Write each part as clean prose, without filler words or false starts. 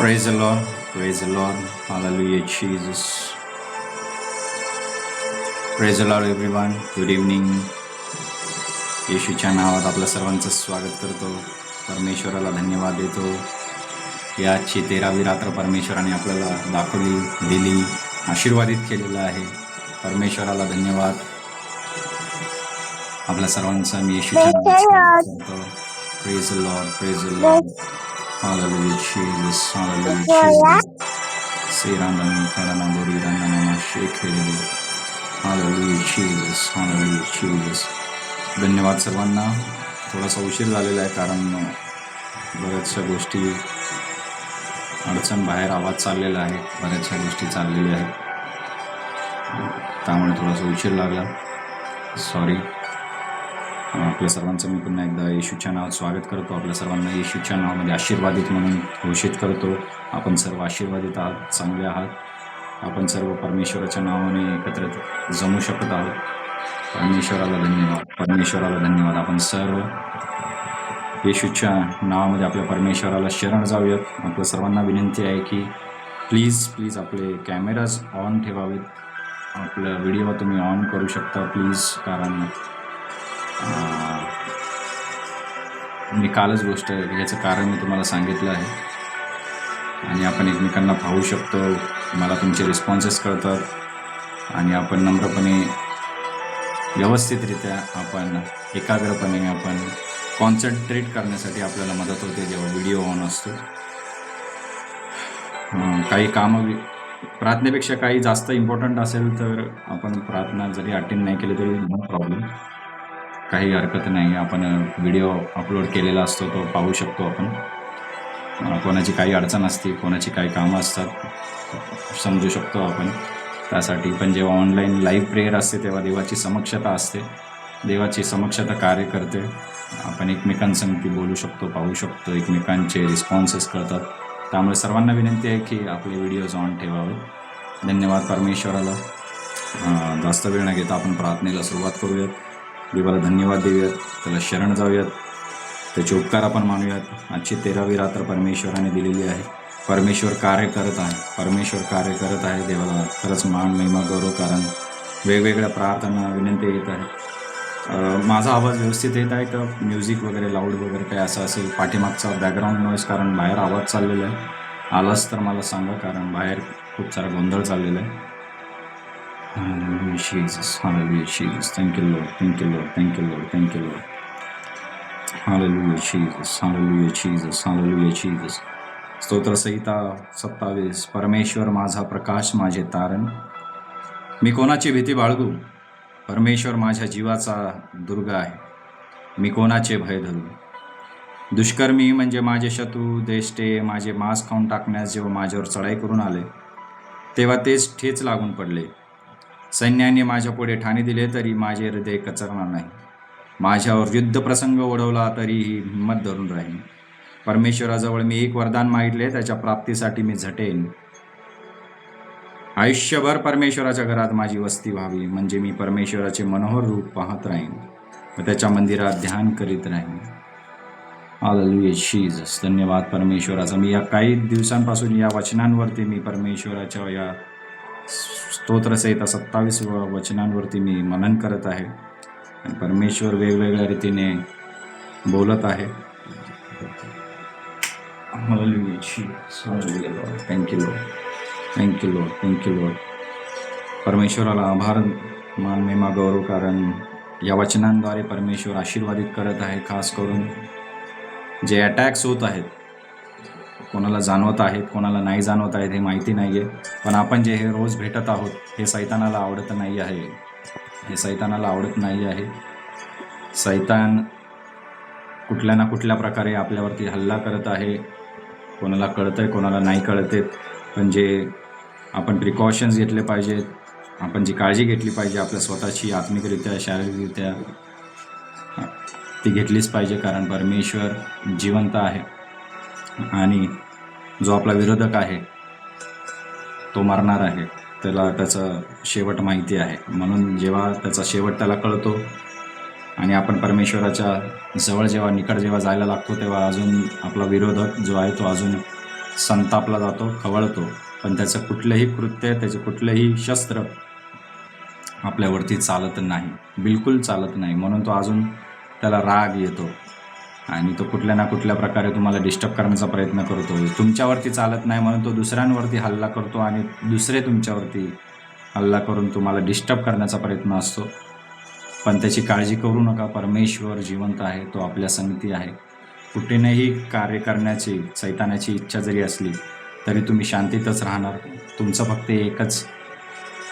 Praise the Lord, praise the Lord, hallelujah Jesus. Praise the Lord everyone, good evening. येशूच्या नावात आपल्या सर्वांचं स्वागत करतो. परमेश्वराला धन्यवाद देतो. या आजची 13वी रात्र परमेश्वराने आपल्याला दाखवली, दिली, आशीर्वादित केलेलं आहे. परमेश्वराला धन्यवाद. आपल्या सर्वांचं मी येशूच्या नावात स्वागत करतो. Praise the Lord, praise the Lord, hallelujah Jesus, hallelujah Jesus. सेरांदनी खरानाबोरी रांदनामा शेखेले, हालेलुया जीसस, हालेलुया जीसस. धन्यवाद सर्वांना. थोडासा उशीर झालेला आहे कारण बऱ्याचशा गोष्टी अडचण, बाहेर आवाज चाललेला आहे, बऱ्याचशा गोष्टी चाललेल्या आहेत, त्यामुळे थोडासा उशीर लागला, सॉरी. आपल्या सर्वांचं मी पुन्हा एकदा येशूच्या नावात स्वागत करतो. आपल्या सर्वांना येशूच्या नावामध्ये आशीर्वादित म्हणून घोषित करतो. आपण सर्व आशीर्वादित आहात, चांगले आहात. आपण सर्व परमेश्वराच्या नावाने एकत्रित जमू शकत आहोत. परमेश्वराला धन्यवाद, परमेश्वराला धन्यवाद. आपण सर्व येशूच्या नावामध्ये आपल्या परमेश्वराला शरण जाऊयात. आपल्या सर्वांना विनंती आहे की प्लीज आपले कॅमेराज ऑन ठेवावेत. आपला व्हिडिओ तुम्ही ऑन करू शकता प्लीज, कारण मी कालच गोष्ट याचं कारण मी तुम्हाला सांगितलं आहे आणि आपण एकमेकांना पाहू शकतो. मला तुमचे रिस्पॉन्सेस कळतात आणि आपण नम्रपणे, व्यवस्थितरित्या, आपण एकाग्रपणे, आपण कॉन्सन्ट्रेट करण्यासाठी आपल्याला मदत होते जेव्हा व्हिडिओ ऑन असतो. काही कामं प्रार्थनेपेक्षा काही जास्त इम्पॉर्टंट असेल तर आपण प्रार्थना जरी अटेंड नाही केली तरी नो प्रॉब्लेम, काही हरकत नाही. आपण व्हिडिओ अपलोड केलेला असतो तो पाहू शकतो आपण. कोणाची काही अडचण असते, कोणाची काही कामं असतात, समजू शकतो आपण त्यासाठी. पण जेव्हा ऑनलाईन लाईव्ह प्रेयर असते तेव्हा देवाची समक्षता असते, देवाची समक्षता कार्य करते. आपण एकमेकांसंगती बोलू शकतो, पाहू शकतो, एकमेकांचे रिस्पॉन्सेस कळतात. त्यामुळे सर्वांना विनंती आहे की आपले व्हिडिओज ऑन ठेवावे. धन्यवाद परमेश्वराला. जास्त वेळ न घेता आपण प्रार्थनेला सुरुवात करूयात. देवाला धन्यवाद देऊयात, त्याला शरण जाऊयात, त्याचे उपकार आपण मानूयात. आजची 13वी रात्र परमेश्वराने दिलेली आहे. परमेश्वर कार्य करत आहे, परमेश्वर कार्य करत आहे. देवाला खरंच मान, महिमा, गौरव, कारण वेगवेगळ्या प्रार्थना, विनंती येत आहेत. माझा आवाज व्यवस्थित येत आहे का? म्युझिक वगैरे, लाऊड वगैरे काय असं असेल, पाठीमागचा बॅकग्राऊंड नॉईज, कारण बाहेर आवाज चाललेला आहे, आलाच तर मला सांगा, कारण बाहेर खूप सारा गोंधळ चाललेला आहे. Hallelujah Jesus, hallelujah Jesus, thank you Lord, thank you Lord, thank you Lord, thank you Lord. Hallelujah Jesus, hallelujah Jesus, hallelujah Jesus. स्तोत्रसंहिता 27. परमेश्वर माझा प्रकाश, माझे तारण, मी कोणाची भीती बाळगू? परमेश्वर माझ्या जीवाचा दुर्ग आहे, मी कोणाचे भय धरू? दुष्कर्मी म्हणजे माझे शत्रू, देष्टे माझे मांस खाऊन टाकण्यास जेव्हा माझ्यावर चढाई करून आले तेव्हा तेच ठेच लागून पडले. सैन्याने माझ्या पुढे ठाणे दिले तरी माझे हृदय कचरणार नाही. माझ्यावर युद्धप्रसंग ओढवला तरीही हिंमत धरून राहीन. परमेश्वराजवळ मी एक वरदान मागितले, त्याच्या प्राप्तीसाठी मी झटेन. आयुष्यभर परमेश्वराच्या घरात माझी वस्ती व्हावी, म्हणजे मी परमेश्वराचे मनोहर रूप पाहत राहीन व त्याच्या मंदिरात ध्यान करीत राहीन. Hallelujah Jesus. धन्यवाद परमेश्वराचा. मी या काही दिवसांपासून या वचनांवरती, मी परमेश्वराच्या या स्तोत्रसहिता 27 वचनांवरती मी मनन करत आहे आणि परमेश्वर वेगवेगळ्या रीतीने बोलत आहे. Hallelujah Jesus, hallelujah Lord, thank you Lord, thank you Lord, thank you Lord. परमेश्वराला आभार, मान, महिमा, गौरव, कारण या वचनांद्वारे परमेश्वर आशीर्वादित करत आहे. खास करून जे अटॅक्स होत आहेत, कोणाला जाणवत आहेत, कोणाला नाही जाणवत आहेत हे माहिती नाही आहे, पण आपण जे हे रोज भेटत आहोत हे सैतानाला आवडत नाही आहे, हे सैतानाला आवडत नाही आहे. सैतान कुठल्या ना कुठल्या प्रकारे आपल्यावरती हल्ला करत आहे. कोणाला कळतंय, कोणाला नाही कळते, पण जे आपण प्रिकॉशन्स घेतले पाहिजेत, आपण जी काळजी घेतली पाहिजे आपल्या स्वतःची, आत्मिकरित्या, शारीरिकरित्या, ती घेतलीच पाहिजे. कारण परमेश्वर जिवंत आहे आणि जो आपला विरोधक आहे तो मरणार आहे, त्याला त्याचा शेवट माहिती आहे. म्हणून जेव्हा त्याचा शेवट त्याला कळतो आणि आपण परमेश्वराच्या जवळ जेव्हा, निकट जेव्हा जायला लागतो, तेव्हा अजून आपला विरोधक जो आहे तो अजून संतापला जातो, खवळतो, पण त्याचं कुठलंही कृत्य, त्याचे कुठलंही शस्त्र आपल्यावरती चालत नाही, बिलकुल चालत नाही. म्हणून तो अजून त्याला राग येतो आणि तो कुठल्या ना कुठल्या प्रकारे तुम्हाला डिस्टर्ब करण्याचा प्रयत्न करतो. तुमच्यावरती चालत नाही म्हणून तो दुसऱ्यांवरती हल्ला करतो आणि दुसरे तुमच्यावरती हल्ला करून तुम्हाला डिस्टर्ब करण्याचा प्रयत्न असतो. पण त्याची काळजी करू नका. परमेश्वर जिवंत आहे, तो आपल्या संगती आहे. कुठेही कार्य करण्याची सैतानाची इच्छा जरी असली तरी तुम्ही शांतीतच राहणार. तुमचं फक्त एकच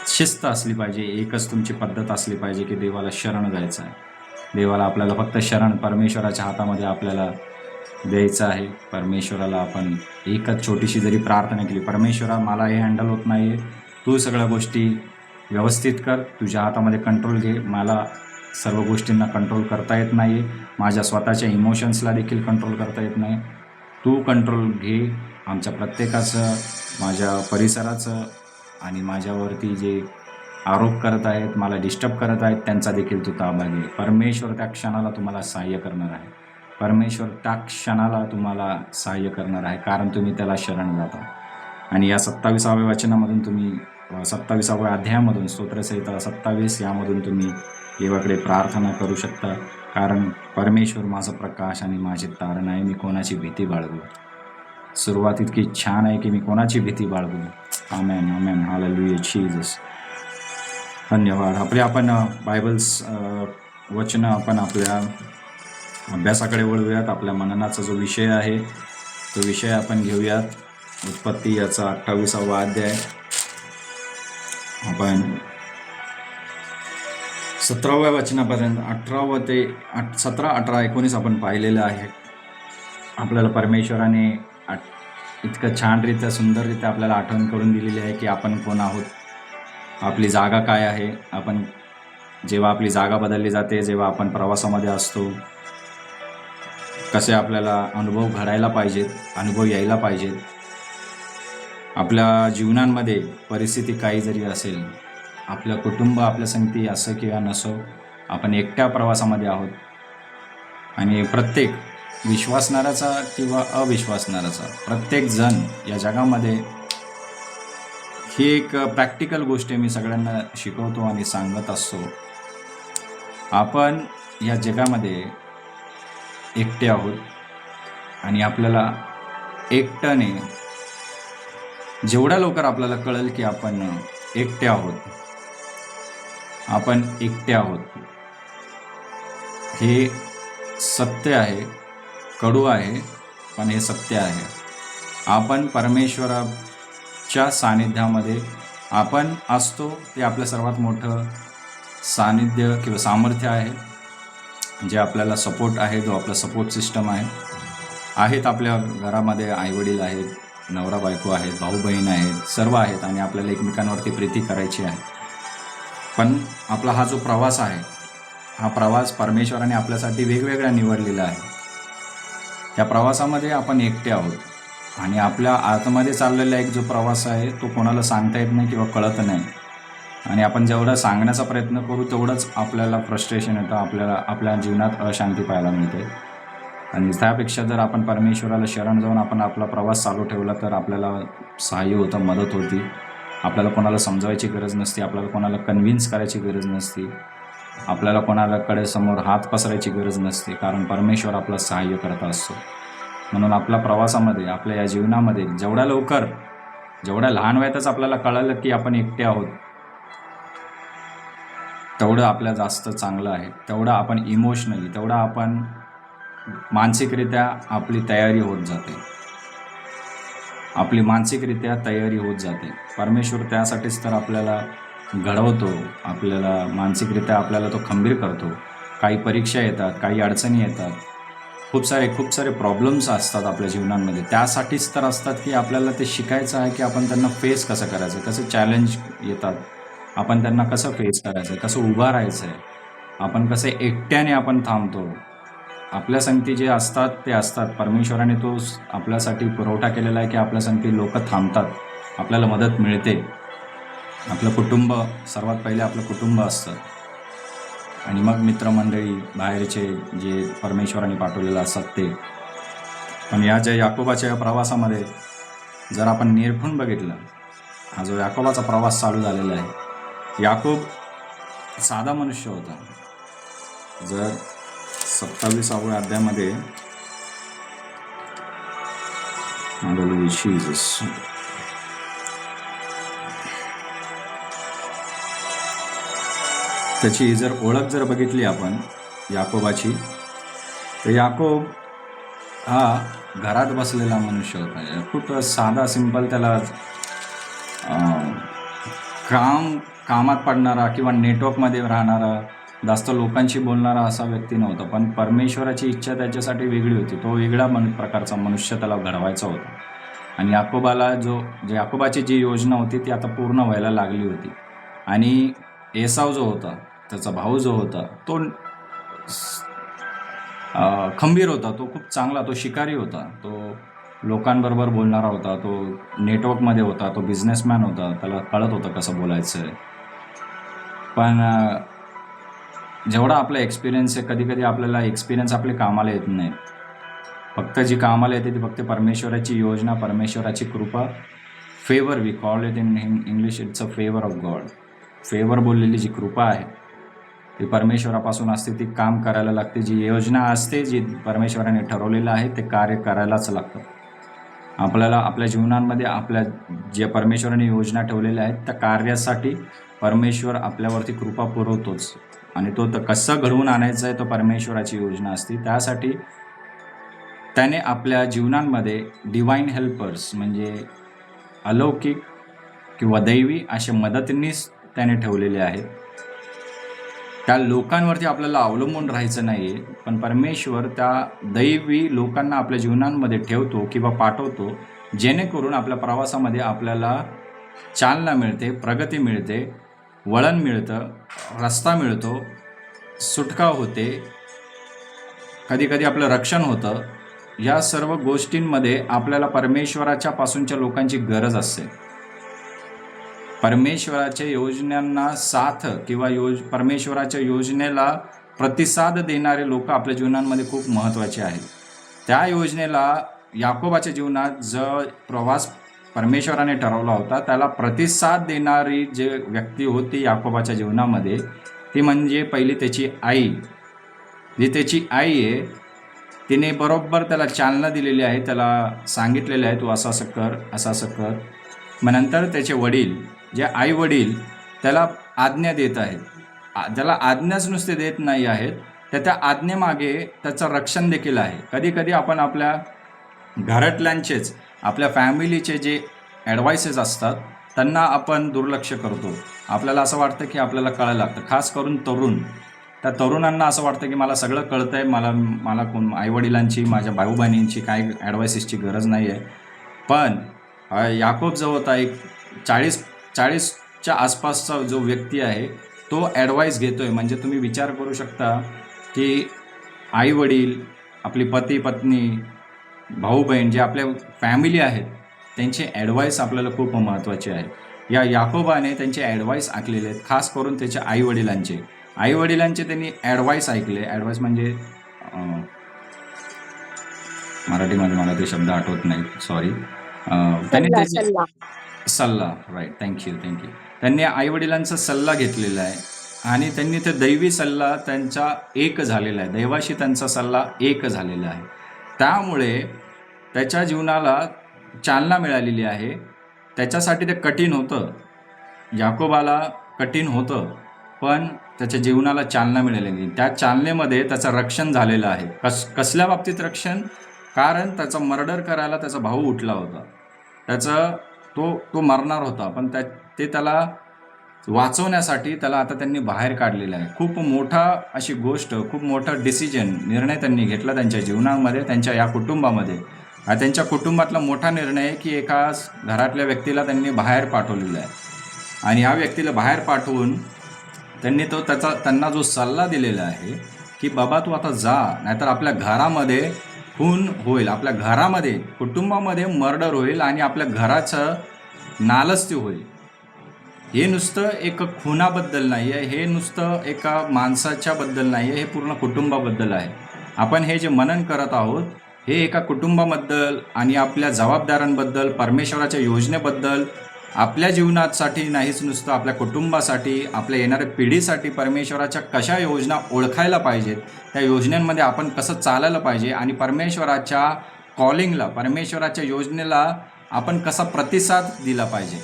शिस्त असली पाहिजे, एकच तुमची पद्धत असली पाहिजे की देवाला शरण जायचं आहे. देवाला आपल्याला फक्त शरण परमेश्वराच्या हातामध्ये आपल्याला द्यायचं आहे. परमेश्वराला आपण एकच छोटीशी जरी प्रार्थना केली, परमेश्वरा मला हे हँडल होत नाही आहे, तू सगळ्या गोष्टी व्यवस्थित कर, तुझ्या हातामध्ये कंट्रोल घे, मला सर्व गोष्टींना कंट्रोल करता येत नाही आहे, माझ्या स्वतःच्या इमोशन्सला देखील कंट्रोल करता येत नाही, तू कंट्रोल घे आमच्या प्रत्येकाचं, माझ्या परिसराचं आणि माझ्यावरती जे आरोप करत आहेत, मला डिस्टर्ब करत आहेत, त्यांचा देखील तू ताबा घे. परमेश्वर त्या क्षणाला तुम्हाला सहाय्य करणार आहे. परमेश्वर त्या क्षणाला तुम्हाला सहाय्य करणार आहे, कारण तुम्ही त्याला शरण जाता. आणि या 27व्या वचनामधून तुम्ही 27व्या अध्यायामधून स्तोत्रसंहिता 27 यामधून तुम्ही देवाकडे प्रार्थना करू शकता, कारण परमेश्वर माझा प्रकाश आणि माझे तारण आहे, मी कोणाची भीती बाळगू. सुरुवात इतकी छान आहे की मी कोणाची भीती बाळगू. आमेन आमेन हालेलुया जीसस. धन्यवाद. आपण बायबल्स वचनं आपण आपल्या अभ्यासाकडे वळूयात. आपल्या मननाचा जो विषय आहे तो विषय आपण घेऊयात. उत्पत्ती याचा 28वा अध्याय आपण 17व्या वचनापर्यंत 18 ते 17, 18, 19 आपण पाहिलेलं आहे. आपल्याला परमेश्वराने इतकं छानरित्या सुंदररित्या आपल्याला आठवण करून दिलेली आहे की आपण कोण आहोत, आपली जागा काय आहे. आपण जेव्हा आपली जागा बदलली जाते, जेव्हा आपण प्रवासामध्ये असतो, कसे आपल्याला अनुभव घडायला पाहिजेत, अनुभव यायला पाहिजेत. आपल्या जीवनांमध्ये परिस्थिती काही जरी असेल, आपलं कुटुंब आपल्या संगती असं किंवा नसो, आपण एकट्या प्रवासामध्ये आहोत आणि प्रत्येक विश्वासणाराचा किंवा अविश्वासणाराचा प्रत्येक जण या जगामध्ये, ही एक प्रॅक्टिकल गोष्ट मी सगळ्यांना शिकवतो आणि सांगत असतो. आपण या जगामध्ये एकटे आहोत आणि आपल्याला एकट्याने जेवढ्या लवकर आपल्याला कळेल की आपण एकटे आहोत, आपण एकटे आहोत, हे सत्य आहे, कडू आहे, पण हे सत्य आहे. आपण परमेश्वराच्या सानिध्यामध्ये आपण असतो, ते आपलं सर्वात मोठं सानिध्य किंवा सामर्थ्य आहे, जे आपल्याला सपोर्ट आहे, जो आपला सपोर्ट सिस्टम आहेत. आपल्या घरामध्ये आईवडील आहेत, नवरा बायको आहेत, भाऊ बहीण आहेत, सर्व आहेत आणि आपल्याला एकमेकांवरती प्रीती करायची आहे. पण आपला हा जो प्रवास आहे, हा प्रवास परमेश्वराने आपल्यासाठी वेगवेगळा निवडलेला आहे. त्या प्रवासामध्ये आपण एकटे आहोत आणि आपल्या आतमध्ये चाललेला एक जो प्रवास आहे तो कोणाला सांगता येत नाही किंवा कळत नाही. आणि आपण जेवढं सांगण्याचा प्रयत्न करू तेवढंच आपल्याला फ्रस्ट्रेशन येतं, आपल्याला आपल्या जीवनात अशांती पाहायला मिळते. आणि त्यापेक्षा जर आपण परमेश्वराला शरण जाऊन आपण आपला प्रवास चालू ठेवला तर आपल्याला सहाय्य होतं, मदत होती. आपल्याला कोणाला समजावायची गरज नसते, आपल्याला कोणाला कन्व्हिन्स करायची गरज नसते, आपल्याला कोणाकडे समोर हात पसरायची गरज नसते, कारण परमेश्वर आपलं सहाय्य करत असतो. म्हणून आपल्या प्रवासामध्ये, आपल्या या जीवनामध्ये जेवढ्या लवकर, जेवढ्या लहान वयातच आपल्याला कळालं की आपण एकटे आहोत, तेवढं आपल्या जास्त चांगलं आहे. तेवढं आपण इमोशनली, तेवढं आपण मानसिकरित्या आपली तयारी होत जाते, आपली मानसिकरित्या तयारी होत जाते. परमेश्वर त्यासाठीच तर आपल्याला घडवतो, आपल्याला मानसिकरित्या आपल्याला तो खंबीर करतो. काही परीक्षा येतात, काही अडचणी येतात, खूप सारे प्रॉब्लेम्स असतात आपल्या जीवनामध्ये. त्यासाठीच तर असतात की आपल्याला ते शिकायचं आहे की आपण त्यांना फेस कसं करायचं, कसे चॅलेंज येतात, आपण त्यांना कसं फेस करायचं, कसं उभं राहायचं आहे, आपण कसे एकट्याने आपण थांबतो. आपल्या संगती जे असतात ते असतात. परमेश्वराने तो आपल्यासाठी पुरवठा केलेला आहे की आपल्या संगती लोक थांबतात, आपल्याला मदत मिळते. आपलं कुटुंब, सर्वात पहिले आपलं कुटुंब असतं आणि मग मित्रमंडळी, बाहेरचे जे परमेश्वराने पाठवलेलं असतात ते. पण या ज्या याकोबाच्या प्रवासामध्ये जर आपण निरखून बघितलं, हा जो याकोबाचा प्रवास चालू झालेला आहे, याकोब साधा मनुष्य होता. जर 27व्या अध्यायामध्ये जीसस त्याची जर ओळख जर बघितली आपण याकोबाची, तर याकोब हा घरात बसलेला मनुष्य होता. खूप साधा सिंपल, त्याला कामात पडणारा किंवा नेटवर्कमध्ये राहणारा, जास्त लोकांशी बोलणारा असा व्यक्ती नव्हता. पण परमेश्वराची इच्छा त्याच्यासाठी वेगळी होती. तो वेगळा प्रकारचा मनुष्य त्याला घडवायचा होता. आणि याकोबाची जी योजना होती ती आता पूर्ण व्हायला लागली होती. आणि एसाव जो होता, त्याचा भाऊ जो होता, तो खंबीर होता, तो खूप चांगला, तो शिकारी होता, तो लोकांबरोबर बोलणारा होता, तो नेटवर्कमध्ये होता, तो बिझनेसमॅन होता, त्याला कळत होतं कसं बोलायचं आहे. पण जेवढा आपला एक्सपिरियन्स आहे, कधी कधी आपल्याला एक्सपिरियन्स आपले कामाला येत नाही. फक्त जी कामाला येते ती फक्त परमेश्वराची योजना, परमेश्वराची कृपा, favour. We call it in English, it's a favour of God. Favour बोललेली जी कृपा आहे ती परमेश्वरापासून असते, ती काम करायला लागते. जी योजना असते, जी परमेश्वराने ठरवलेलं आहे, ते कार्य करायलाच लागतं. आपल्याला आपल्या जीवनामध्ये जे परमेश्वराने योजना ठेवलेल्या आहेत त्या कार्यासाठी परमेश्वर आपल्यावरती कृपा पुरवतोच. आणि तो कसं घडवून आणायचं आहे, तो परमेश्वराची योजना असते. त्यासाठी त्याने आपल्या जीवनांमध्ये डिवाइन हेल्पर्स, म्हणजे अलौकिक किंवा दैवी असे मदतनीस त्याने ठेवलेले आहेत. त्या लोकांवरती आपल्याला अवलंबून राहायचं नाही आहे, पण परमेश्वर त्या दैवी लोकांना आपल्या जीवनांमध्ये ठेवतो किंवा पाठवतो, जेणेकरून आपल्या प्रवासामध्ये आपल्याला चालना मिळते, प्रगती मिळते, वळण मिळतं, रस्ता मिळतो, सुटका होते, कधी कधी आपलं रक्षण होतं. या सर्व गोष्टींमध्ये आपल्याला परमेश्वराच्या पासूनच्या लोकांची गरज असते. परमेश्वराच्या योजनांना साथ किंवा परमेश्वराच्या योजनेला प्रतिसाद देणारे लोक आपल्या जीवनांमध्ये खूप महत्त्वाचे आहेत. त्या योजनेला याकोबाच्या जीवनात जो प्रवास परमेश्वराने ठरवला होता, त्याला प्रतिसाद देणारी जे व्यक्ती होती याकोबाच्या जीवनामध्ये, ती म्हणजे पहिली त्याची आई. जी त्याची आई आहे, तिने बरोबर त्याला चालना दिलेली आहे, त्याला सांगितलेलं आहे, तू असं असं कर, असं असं कर. मग नंतर त्याचे वडील, जे आई वडील, त्याला आज्ञा देत आहेत. त्याला आज्ञाच नुसते देत नाही आहेत, तर त्या आज्ञेमागे त्याचं रक्षण देखील आहे. कधी कधी आपण आपल्या घरातल्यांचेच, आपल्या फॅमिलीचे जे ॲडवाइसेस असतात त्यांना आपण दुर्लक्ष करतो. आपल्याला असं वाटतं की आपल्याला कळायला लागतं. खास करून त्या तरुणांना असं वाटतं की मला सगळं कळतं आहे, मला कोण आईवडिलांची, माझ्या भाऊ बहिणींची काही ॲडवाइसेसची गरज नाही आहे. पण याकोब जो होता, एक 40च्या आसपासचा जो व्यक्ती आहे, तो ॲडवाईस घेतो आहे. म्हणजे तुम्ही विचार करू शकता की आई वडील, आपली पती पत्नी, भाऊ बहीण, जे आपल्या फॅमिली आहेत, त्यांचे ॲडवाईस आपल्याला खूप महत्त्वाचे आहे. या याकोबाने त्यांचे ॲडवाईस ऐकलेले आहेत, खास करून त्याच्या आईवडिलांचे त्यांनी ॲडवाईस ऐकले. ॲडवाईस म्हणजे मराठीमध्ये मला ते शब्द आठवत नाही, सॉरी. त्यांनी त्याचे सल्ला, राईट, थँक्यू. त्यांनी आईवडिलांचा सल्ला घेतलेला आहे आणि त्यांनी ते दैवी सल्ला त्यांचा एक झालेला आहे, देवाशी त्यांचा सल्ला एक झालेला आहे. त्यामुळे त्याच्या जीवनाला चालना मिळालेली आहे. त्याच्यासाठी ते कठीण होतं, याकोबाला कठीण होतं, पण त्याच्या जीवनाला चालना मिळालेली. त्या चालनेमध्ये त्याचं रक्षण झालेलं आहे. कसल्या बाबतीत रक्षण? कारण त्याचा मर्डर करायला त्याचा भाऊ उठला होता. तो मरणार होता, पण त्याला वाचवण्यासाठी त्याला आता त्यांनी बाहेर काढलेलं आहे. खूप मोठा अशी गोष्ट, खूप मोठा निर्णय त्यांनी घेतला त्यांच्या जीवनामध्ये, त्यांच्या या कुटुंबामध्ये. त्यांच्या कुटुंबातला मोठा निर्णय आहे की एका घरातल्या व्यक्तीला त्यांनी बाहेर पाठवलेलं आहे. आणि या व्यक्तीला बाहेर पाठवून त्यांना जो सल्ला दिलेला आहे की बाबा तू आता जा, नाहीतर आपल्या घरामध्ये खून होईल, आपल्या घरामध्ये, कुटुंबामध्ये मर्डर होईल आणि आपल्या घराचं नालस्ती होईल. हे नुसतं एक खुनाबद्दल नाही आहे, हे नुसतं एका माणसाच्या बद्दल नाही आहे, हे पूर्ण कुटुंबाबद्दल आहे. आपण हे जे मनन करत आहोत, हे एका कुटुंबाबद्दल आणि आपल्या जबाबदाऱ्यांबद्दल, परमेश्वराच्या योजनेबद्दल, आपल्या जीवनासाठी नाहीच, नुसतं आपल्या कुटुंबासाठी, आपल्या येणाऱ्या पिढीसाठी परमेश्वराच्या कशा योजना ओळखायला पाहिजेत, त्या योजनांमध्ये आपण कसं चालायला पाहिजे आणि परमेश्वराच्या कॉलिंगला, परमेश्वराच्या योजनेला आपण कसा प्रतिसाद दिला पाहिजे.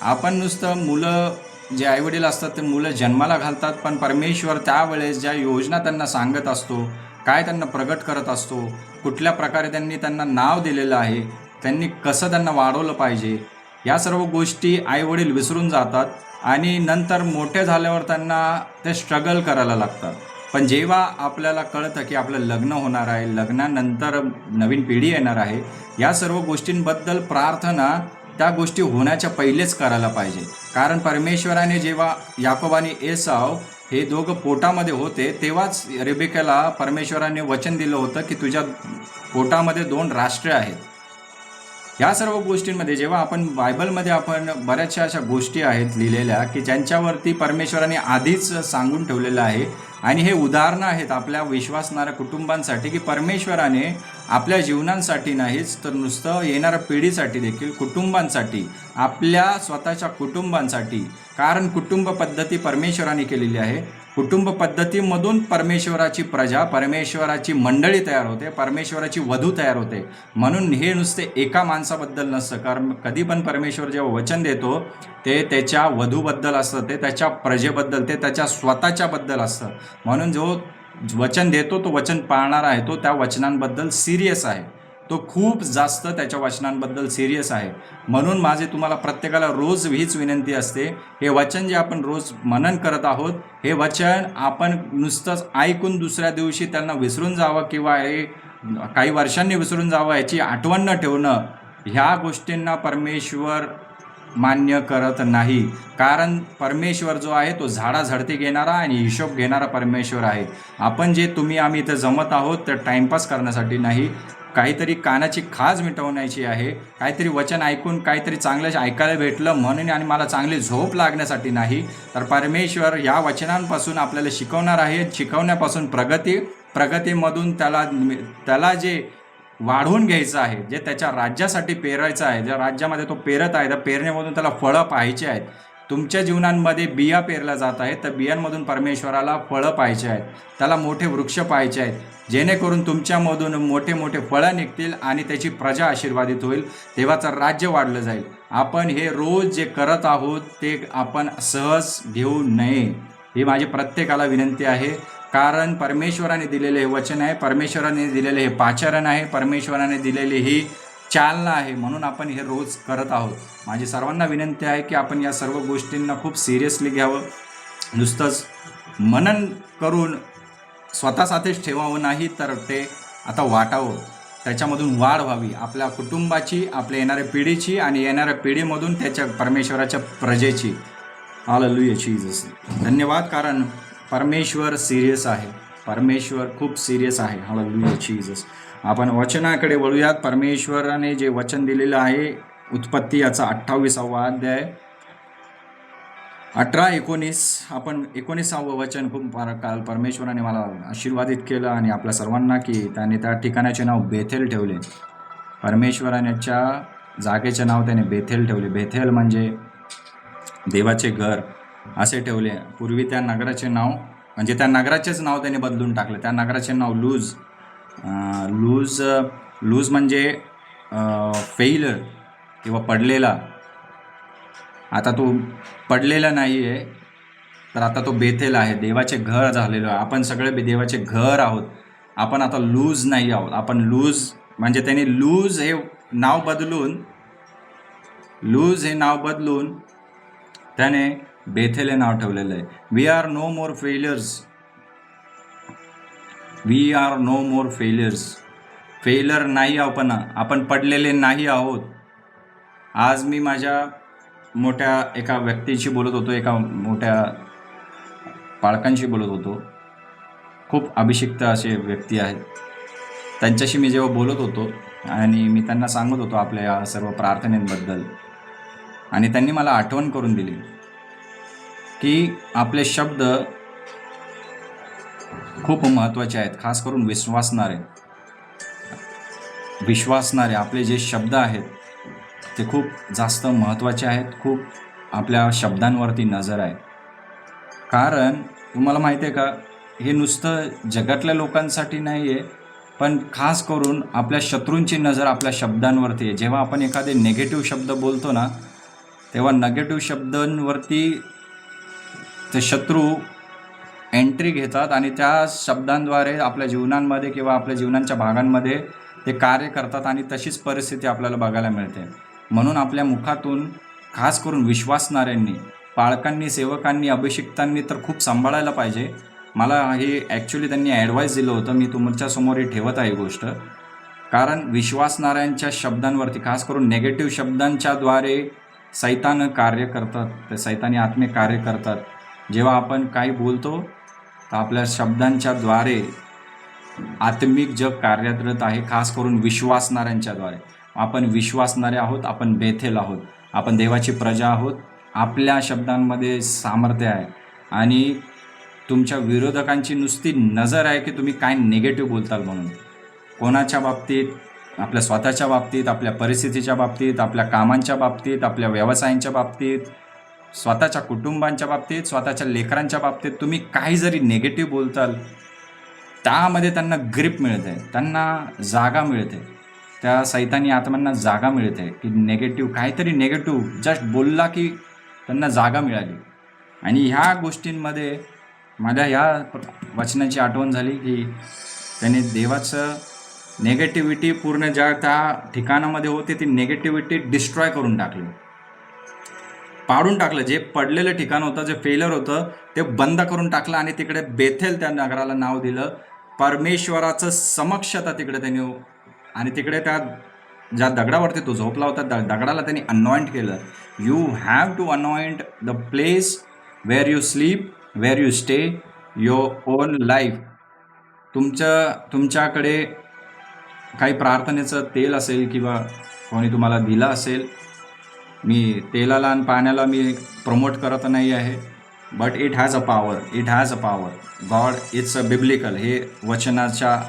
आपण नुसतं मुलं, जे आईवडील असतात ते मुलं जन्माला घालतात, पण परमेश्वर त्यावेळेस ज्या योजना त्यांना सांगत असतो, काय त्यांना प्रगट करत असतो, कुठल्या प्रकारे त्यांना नाव दिलेलं आहे, त्यांनी कसं त्यांना वाढवलं पाहिजे, या सर्व गोष्टी आईवडील विसरून जातात आणि नंतर मोठे झाल्यावर त्यांना ते स्ट्रगल करायला लागतात. पण जेव्हा आपल्याला कळतं की आपलं लग्न होणार आहे, लग्नानंतर नवीन पिढी येणार आहे, या सर्व गोष्टींबद्दल प्रार्थना त्या गोष्टी होण्याच्या पहिलेच करायला पाहिजे. कारण परमेश्वराने जेव्हा याकोब आणि एसाव हे दोघं पोटामध्ये होते, तेव्हाच रेबेकाला परमेश्वराने वचन दिलं होतं की तुझ्या पोटामध्ये 2 राष्ट्रे आहेत. या सर्व गोष्टींमध्ये जेव्हा आपण बायबलमध्ये आपण बऱ्याचशा अशा गोष्टी आहेत लिहिलेल्या की ज्यांच्यावरती परमेश्वराने आधीच सांगून ठेवलेलं आहे आणि हे उदाहरणं आहेत आपल्या विश्वासणाऱ्या कुटुंबांसाठी की परमेश्वराने आपल्या जीवनांसाठी नाहीच तर नुसतं येणाऱ्या पिढीसाठी देखील, कुटुंबांसाठी, आपल्या स्वतःच्या कुटुंबांसाठी, कारण कुटुंब पद्धती परमेश्वराने केलेली आहे. कुटुंब पद्धतीमधून परमेश्वराची प्रजा, परमेश्वराची मंडळी तयार होते, परमेश्वराची वधू तयार होते. म्हणून हे नुसते एका माणसाबद्दल नसतं, कारण कधी पण परमेश्वर जेव्हा वचन देतो ते त्याच्या वधूबद्दल असतं, ते त्याच्या प्रजेबद्दल, ते त्याच्या स्वतःच्याबद्दल असतं. म्हणून जो वचन देतो तो वचन पाळणार आहे, तो त्या वचनांबद्दल सिरियस आहे, तो खूप जास्त त्याच्या वचनांबद्दल सिरियस आहे. म्हणून माझे तुम्हाला प्रत्येकाला रोज हीच विनंती असते, हे वचन जे आपण रोज मनन करत आहोत, हे वचन आपण नुसतंच ऐकून दुसऱ्या दिवशी त्यांना विसरून जावं किंवा हे काही वर्षांनी विसरून जावं याची आठवण न ठेवणं, ह्या गोष्टींना परमेश्वर मान्य करत नाही. कारण परमेश्वर जो आहे तो झाडाझडती घेणारा आणि हिशोब घेणारा परमेश्वर आहे. आपण जे आम्ही इथं जमत आहोत तर टाईमपास करण्यासाठी नाही, काहीतरी कानाची खाज मिटवण्याची आहे, काहीतरी वचन ऐकून काहीतरी चांगलं ऐकायला भेटलं म्हणून आणि मला चांगली झोप लागण्यासाठी नाही, तर परमेश्वर या वचनांपासून आपल्याला शिकवणार आहे. शिकवण्यापासून प्रगतीमधून त्याला जे वाढवून घ्यायचं आहे, जे त्याच्या राज्यासाठी पेरायचं आहे, ज्या राज्यामध्ये तो पेरत आहे त्या पेरणीमधून त्याला फळं पाहायची आहेत. तुमच्या जीवनांमध्ये बिया पेरल्या जात आहेत, तर बियांमधून परमेश्वराला फळं पाहायचे आहेत, त्याला मोठे वृक्ष पाहायचे आहेत, जेणेकरून तुमच्यामधून मोठे मोठे फळं निघतील आणि त्याची प्रजा आशीर्वादित होईल, देवाचं राज्य वाढलं जाईल. आपण हे रोज जे करत आहोत ते आपण सहज घेऊ नये, ही माझी प्रत्येकाला विनंती आहे. कारण परमेश्वराने दिलेले हे वचन आहे, परमेश्वराने दिलेले हे पाचारण आहे, परमेश्वराने दिलेली ही चालना आहे, म्हणून आपण हे रोज करत आहोत. माझी सर्वांना विनंती आहे की आपण या सर्व गोष्टींना खूप सिरियसली घ्यावं, नुसतंच मनन करून स्वतःसाठीच ठेवावं नाही, तर ते आता वाटावं, त्याच्यामधून वाढ व्हावी आपल्या कुटुंबाची, आपल्या येणाऱ्या पिढीची आणि येणाऱ्या पिढीमधून त्याच्या परमेश्वराच्या प्रजेची. Hallelujah Jesus. धन्यवाद, कारण परमेश्वर सिरियस आहे, परमेश्वर खूप सिरियस आहे. Hallelujah Jesus. आपण वचनाकडे वळूयात. परमेश्वराने जे वचन दिलेलं आहे, उत्पत्ती याचा 28वा अध्याय 18-19, आपण 19वा वचन खूप काल परमेश्वराने मला आशीर्वादित केलं आणि आपल्या सर्वांना की त्याने त्या ठिकाणाचे नाव बेथेल ठेवले. परमेश्वराच्या जागेचे नाव त्याने बेथेल ठेवले. बेथेल म्हणजे देवाचे घर असे ठेवले. पूर्वी त्या नगराचे नाव म्हणजे त्या नगराचेच नाव त्याने बदलून टाकले. त्या नगराचे नाव लूज म्हणजे फेल्युअर किंवा पडलेला. आता तो पडलेला नाही आहे, तर आता तो बेथेल आहे, देवाचे घर झालेलं आहे. आपण सगळे देवाचे घर आहोत, आपण आता लूज नाही आहोत. आपण लूज म्हणजे त्याने लूज हे नाव बदलून त्याने बेथेल हे नाव ठेवलेलं आहे. We are no more failures. Failure नाही आपण पडलेले नाही आहोत. आज मी माझ्या मोठ्या एका व्यक्तीशी बोलत होतो, एका मोठ्या पालकांशी बोलत होतो. खूप अभिषिक्त असे व्यक्ती आहेत, त्यांच्याशी मी जेव्हा बोलत होतो आणि मी त्यांना सांगत होतो आपल्या या सर्व प्रार्थनेबद्दल, आणि त्यांनी मला आठवण करून दिली की आपले शब्द खूप महत्त्वाचे आहेत, खास करून विश्वासणारे. विश्वासणारे आपले जे शब्द आहेत ते खूप जास्त महत्त्वाचे आहेत. खूप आपल्या शब्दांवरती नजर आहे. कारण तुम्हाला माहिती आहे का, हे नुसतं जगातल्या लोकांसाठी नाही आहे, पण खास करून आपल्या शत्रूंची नजर आपल्या शब्दांवरती आहे. जेव्हा आपण एखादे निगेटिव्ह शब्द बोलतो ना, तेव्हा निगेटिव्ह शब्दांवरती ते शत्रू एंट्री घेतात आणि त्या शब्दांद्वारे आपल्या जीवनांमध्ये किंवा आपल्या जीवनांच्या भागांमध्ये ते कार्य करतात आणि तशीच परिस्थिती आपल्याला बघायला मिळते. म्हणून आपल्या मुखातून खास करून विश्वासणाऱ्यांनी, पालकांनी, सेवकांनी, अभिषिक्तांनी तर खूप सांभाळायला पाहिजे. मला हे ॲक्च्युअली त्यांनी ॲडवाईस दिलं होतं. मी तुमच्यासमोर हे ठेवत आहे गोष्ट. कारण विश्वासणाऱ्यांच्या शब्दांवरती खास करून निगेटिव्ह शब्दांच्याद्वारे सैतान कार्य करतात. ते सैतानी आत्मे कार्य करतात. जेव्हा आपण काही बोलतो तर आपल्या शब्दांच्याद्वारे आत्मिक जग कार्यरत आहे, खास करून विश्वासणाऱ्यांच्याद्वारे. आपण विश्वासणारे आहोत, आपण बेथेल आहोत, आपण देवाची प्रजा आहोत. आपल्या शब्दांमध्ये सामर्थ्य आहे आणि तुमच्या विरोधकांची नुसती नजर आहे की तुम्ही काय निगेटिव्ह बोलताल म्हणून. कोणाच्या बाबतीत, आपल्या स्वतःच्या बाबतीत, आपल्या परिस्थितीच्या बाबतीत, आपल्या कामांच्या बाबतीत, आपल्या व्यवसायांच्या बाबतीत, स्वतःच्या कुटुंबांच्या बाबतीत, स्वतःच्या लेकरांच्या बाबतीत तुम्ही काही जरी निगेटिव्ह बोलताल, त्यामध्ये त्यांना ग्रिप मिळते, त्यांना जागा मिळते. त्या सैतानी आत्म्यांना जागा मिळते की निगेटिव्ह काहीतरी निगेटिव्ह जस्ट बोलला की त्यांना जागा मिळाली. आणि ह्या गोष्टींमध्ये माझ्या ह्या वचनाची आठवण झाली की त्याने देवाचं नेगेटिव्हिटी पूर्ण ज्या त्या ठिकाणामध्ये होते ती नेगेटिव्हिटी डिस्ट्रॉय करून टाकली, पाडून टाकलं. जे पडलेलं ठिकाण होतं, जे फेलर होतं ते बंद करून टाकलं आणि तिकडे बेथेल त्या नगराला नाव दिलं. परमेश्वराचं समक्षता तिकडे त्यांनी, आणि तिकडे त्या ज्या दगडावरती तो झोपला होता दगडाला त्यांनी अनॉइंट केलं. You have to anoint the place where you sleep, where you stay, your own life. तुमच्याकडे काही प्रार्थनेचं तेल असेल किंवा कोणी तुम्हाला दिलं असेल, मी तेलाला आणि पाण्याला मी प्रमोट करत नाही आहे, but it has a power, it has a power. God it's a biblical, हे वचनाच्या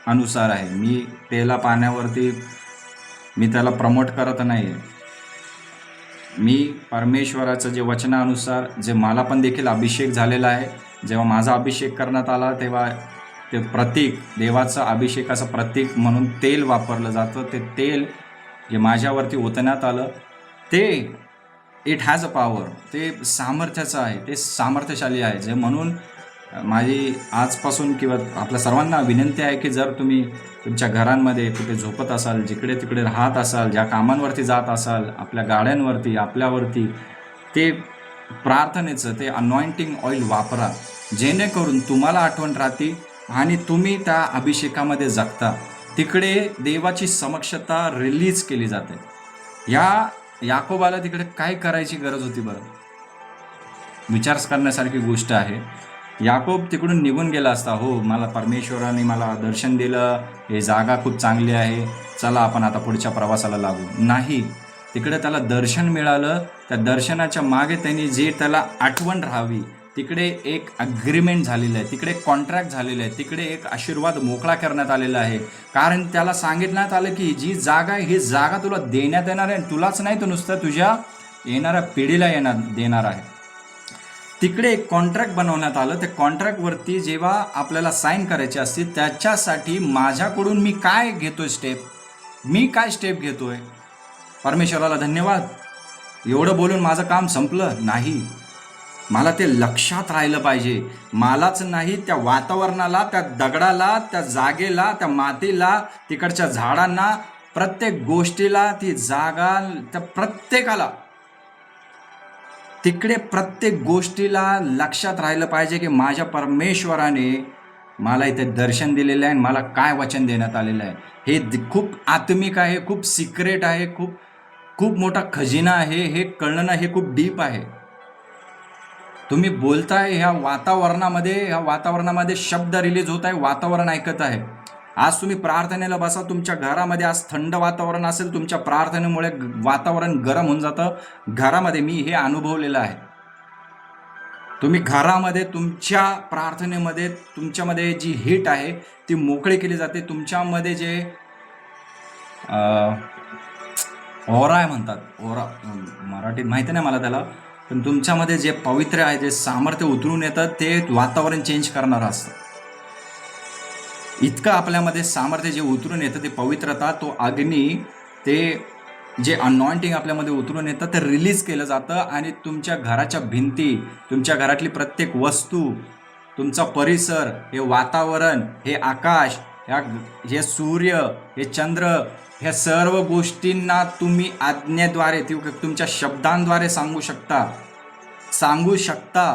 अनुसार आहे. मी तेला पाण्यावरती मी त्याला प्रमोट करत नाही आहे. मी परमेश्वराचं जे वचनानुसार जे मला पण देखील अभिषेक झालेला आहे, जेव्हा माझा अभिषेक करण्यात आला तेव्हा ते प्रतीक, देवाचं अभिषेकाचं प्रतीक म्हणून तेल वापरलं जातं. ते तेल जे माझ्यावरती ओतण्यात आलं ते इट हॅज अ पॉवर, ते सामर्थ्याचं आहे, ते सामर्थ्यशाली आहे. जे म्हणून माझी आजपासून किंवा आपल्या सर्वांना विनंती आहे की जर तुम्ही तुमच्या घरांमध्ये कुठे झोपत असाल, जिकडे तिकडे राहत असाल, ज्या कामांवरती जात असाल, आपल्या गाड्यांवरती, आपल्यावरती ते प्रार्थनेचं ते अनॉइंटिंग ऑइल वापरा, जेणेकरून तुम्हाला आठवण राहते आणि तुम्ही त्या अभिषेकामध्ये जगता. तिकडे देवाची समक्षता रिलीज केली जाते. या याकोबाला तिकडे काय करायची गरज होती बरं? विचार करण्यासारखी गोष्ट आहे. याकोब तिकडून निघून गेला असता, हो मला परमेश्वराने मला दर्शन दिलं, हे जागा खूप चांगली आहे, चला आपण आता पुढच्या प्रवासाला लागू. नाही, तिकडे त्याला दर्शन मिळालं. त्या दर्शनाच्या मागे त्यांनी जे त्याला आठवण राहावी, तिकडे एक अग्रीमेंट झालेलं आहे, तिकडे कॉन्ट्रॅक्ट झालेलं आहे, तिकडे एक आशीर्वाद मोकळा करण्यात आलेला आहे. कारण त्याला सांगितण्यात आलं की जी जागा आहे ही जागा तुला देण्यात येणार आहे, तुलाच नाही तर नुसतं तुझ्या येणाऱ्या पिढीला देणार आहे. तिकडे एक कॉन्ट्रॅक्ट बनवण्यात आलं. त्या कॉन्ट्रॅक्टवरती जेव्हा आपल्याला साईन करायची असते त्याच्यासाठी माझ्याकडून मी काय घेतोय स्टेप, मी काय स्टेप घेतोय? परमेश्वराला धन्यवाद, एवढं बोलून माझं काम संपलं नाही. मला ते लक्षात राहिलं पाहिजे. मलाच नाही, त्या वातावरणाला, त्या दगडाला, त्या जागेला, त्या मातीला, तिकडच्या झाडांना, प्रत्येक गोष्टीला, ती जागा, त्या प्रत्येकाला, तिकडे प्रत्येक गोष्टीला लक्षात राहिलं पाहिजे की माझ्या परमेश्वराने मला इथे दर्शन दिलेलं आहे, मला काय वचन देण्यात आलेलं आहे. हे खूप आत्मिक आहे, खूप सिक्रेट आहे, खूप खूप मोठा खजिना आहे. हे कळणं हे खूप डीप आहे. तुम्ही बोलताय ह्या वातावरणामध्ये शब्द रिलीज होत आहे, वातावरण ऐकत आहे. आज तुम्ही प्रार्थनेला बसा, तुमच्या घरामध्ये आज थंड वातावरण असेल, तुमच्या प्रार्थनेमुळे वातावरण गरम होऊन जातं. घरामध्ये मी हे अनुभवलेलं आहे. तुम्ही घरामध्ये तुमच्या प्रार्थनेमध्ये तुमच्यामध्ये जी हीट आहे ती मोकळी केली जाते. तुमच्यामध्ये जे ओरा आहे म्हणतात, ओरा मराठीत माहिती नाही मला त्याला, पण तुमच्यामध्ये जे पवित्र आहे, जे सामर्थ्य उतरून येतं ते वातावरण चेंज करणारं असतं. इतकं आपल्यामध्ये सामर्थ्य जे उतरून येतं ते पवित्रता, तो अग्नी, ते जे अनॉइंटिंग आपल्यामध्ये उतरून येतं ते रिलीज केलं जातं आणि तुमच्या घराच्या भिंती, तुमच्या घरातली प्रत्येक वस्तू, तुमचा परिसर, हे वातावरण, हे आकाश, हे सूर्य, हे चंद्र, ह्या सर्व गोष्टींना तुम्ही आज्ञेद्वारे, तुमच्या शब्दांद्वारे सांगू शकता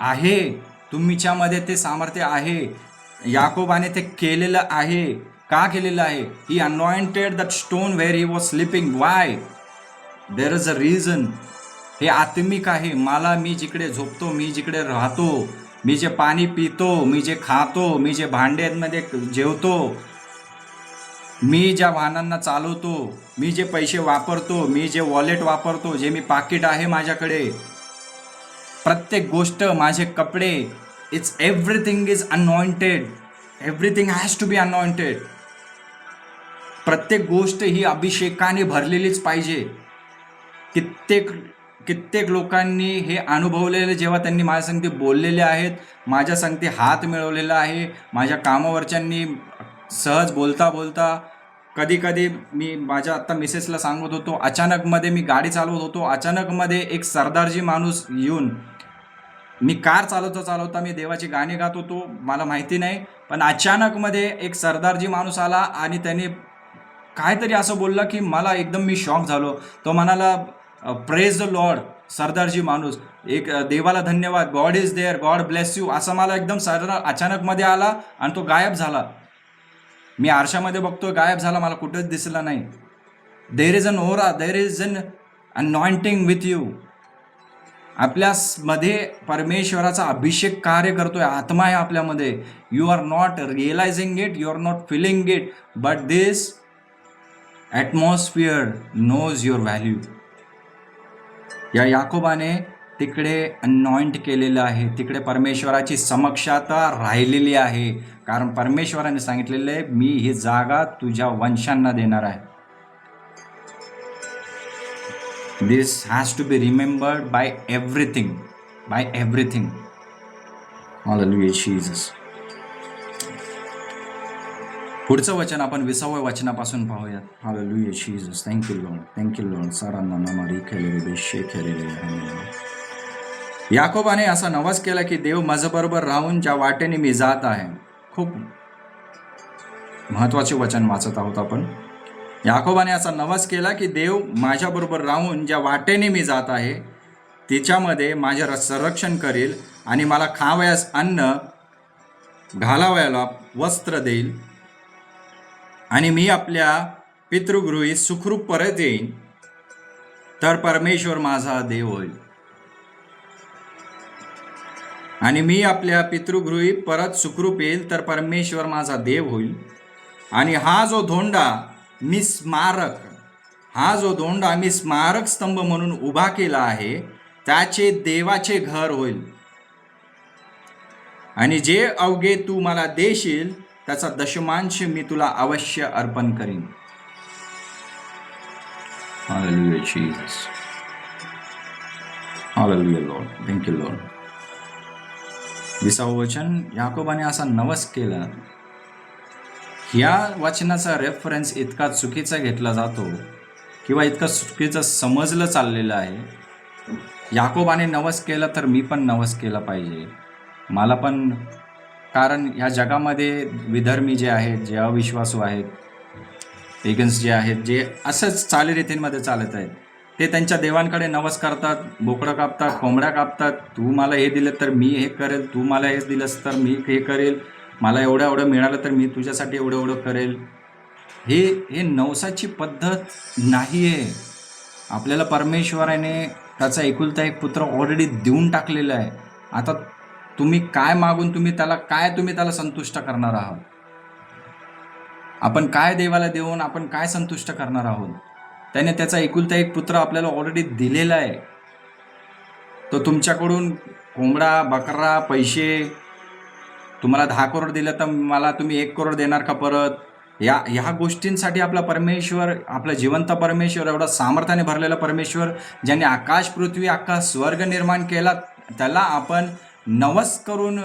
आहे. तुमच्यामध्ये ते सामर्थ्य आहे. याकोबाने ते केलेलं आहे. का केलेलं आहे? He anointed that stone where he was sleeping. Why? There is a reason. हे आत्मिक आहे. मी जिकडे झोपतो, मी जिकडे राहतो, मी जे पाणी पितो, मी जे खातो, मी जे भांड्यांमध्ये जेवतो, मी ज्या वाहनांना चालवतो, मी जे पैसे वापरतो, मी जे वॉलेट वापरतो, जे मी पाकिट आहे माझ्याकडे, प्रत्येक गोष्ट, माझे कपडे, it's everything is anointed. Everything has to be anointed. प्रत्येक गोष्ट ही अभिषेकाने भरलेलीच पाहिजे. कित्येक लोकांनी हे अनुभवलेले, जेव्हा त्यांनी माझ्या संगती बोललेले आहेत, माझ्या संगती हात मिळवलेला आहे, माझ्या कामावरच्यांनी सहज बोलता बोलता, कधी मी माझ्या आत्ता मिसेसला सांगत होतो, अचानकमध्ये मी गाडी चालवत होतो, अचानकमध्ये एक सरदारजी माणूस येऊन, मी कार चालवता मी देवाची गाणी गात होतो, मला माहिती नाही, पण अचानकमध्ये एक सरदारजी माणूस आला आणि त्याने काहीतरी असं बोलला की मला एकदम, मी शॉक झालो. तो म्हणाला, प्रेज द लॉर्ड. सरदारजी माणूस, एक देवाला धन्यवाद, God is there, God bless you, असं मला एकदम अचानकमध्ये आला आणि तो गायब झाला. मी आरशामध्ये बघतोय, गायब झाला, मला कुठंच दिसला नाही. There is an aura, there is an anointing with you. आपल्यामध्ये परमेश्वराचा अभिषेक कार्य करतोय, आत्मा आहे आपल्यामध्ये. You are not realizing it, you are not feeling it, but this atmosphere knows your value. या याकोबाने तिकडे अनॉइंट केलेलं आहे, तिकडे परमेश्वराची समक्षता राहिलेली आहे, कारण परमेश्वराने सांगितलेलं आहे, मी ही जागा तुझ्या वंशांना देणार आहे. This has to be remembered by everything. Hallelujah, Jesus. पुढचं वचन आपण 20व्या वचनापासून पाहूयात. Hallelujah, Jesus. Thank you, Lord. Thank you, Lord. याकोबाने असा नवस केला की देव माझ्याबरोबर राहून ज्या वाटेने मी जात आहे. खूप महत्वाचे वचन वाचत आहोत आपण. याकोबाने असा नवस केला की देव माझ्याबरोबर राहून ज्या वाटेने मी जात आहे तिच्यामध्ये माझे संरक्षण करेल आणि मला खावयास अन्न, घालावयाला वस्त्र देईल आणि मी आपल्या पितृगृही सुखरूप परत येईन तर परमेश्वर माझा देव होईल. आणि मी आपल्या पितृगृही परत सुखरूप येईल तर परमेश्वर माझा देव होईल. आणि हा जो धोंडा मी स्मारक स्तंभ म्हणून उभा केला आहे त्याचे देवाचे घर होईल. आणि जे अवघे तू मला देशील त्याचा दशमांश मी तुला अवश्य अर्पण करीन. Hallelujah, Jesus. Hallelujah, Lord. Thank you, Lord. 20वं वचन, याकोबाने असा नवस केला. या वचनाचा रेफरन्स इतका चुकीचा घेतला जातो किंवा इतका चुकीचं समजलं चाललेलं आहे. याकोबाने नवस केला तर मी पण नवस केला पाहिजे, मला पण, कारण ह्या जगामध्ये विधर्मी जे आहेत, जे अविश्वासू आहेत, पेगन्स जे आहेत, जे असंच चालीरीतींमध्ये चालत आहेत, ते त्यांच्या देवांकडे नवस करतात, बोकडं कापतात, कोंबड्या कापतात. तू मला हे दिलं तर मी हे करेल, तू मला हे दिलंस तर मी हे करेल, मला एवढं मिळालं तर मी तुझ्यासाठी एवढं करेल. हे नवसाची पद्धत नाही आहे. आपल्याला परमेश्वराने त्याचा एकुलता एक पुत्र ऑलरेडी देऊन टाकलेला आहे. आता तुम्ही काय मागून तुम्ही त्याला संतुष्ट करणार आहात? आपण काय देवाला देऊन आपण काय संतुष्ट करणार आहोत? त्याने त्याचा एकुलता एक पुत्र आपल्याला ऑलरेडी दिलेला आहे. तो तुमच्याकडून कोंबडा, बकरा, पैसे, तुम्हाला 10 करोड दिलं तर मला तुम्ही 1 करोड देणार का परत? ह्या गोष्टींसाठी आपला परमेश्वर, आपला जिवंत परमेश्वर, एवढा सामर्थ्याने भरलेला परमेश्वर, ज्याने आकाश पृथ्वी अख्खा स्वर्ग निर्माण केला, त्याला आपण नवस करून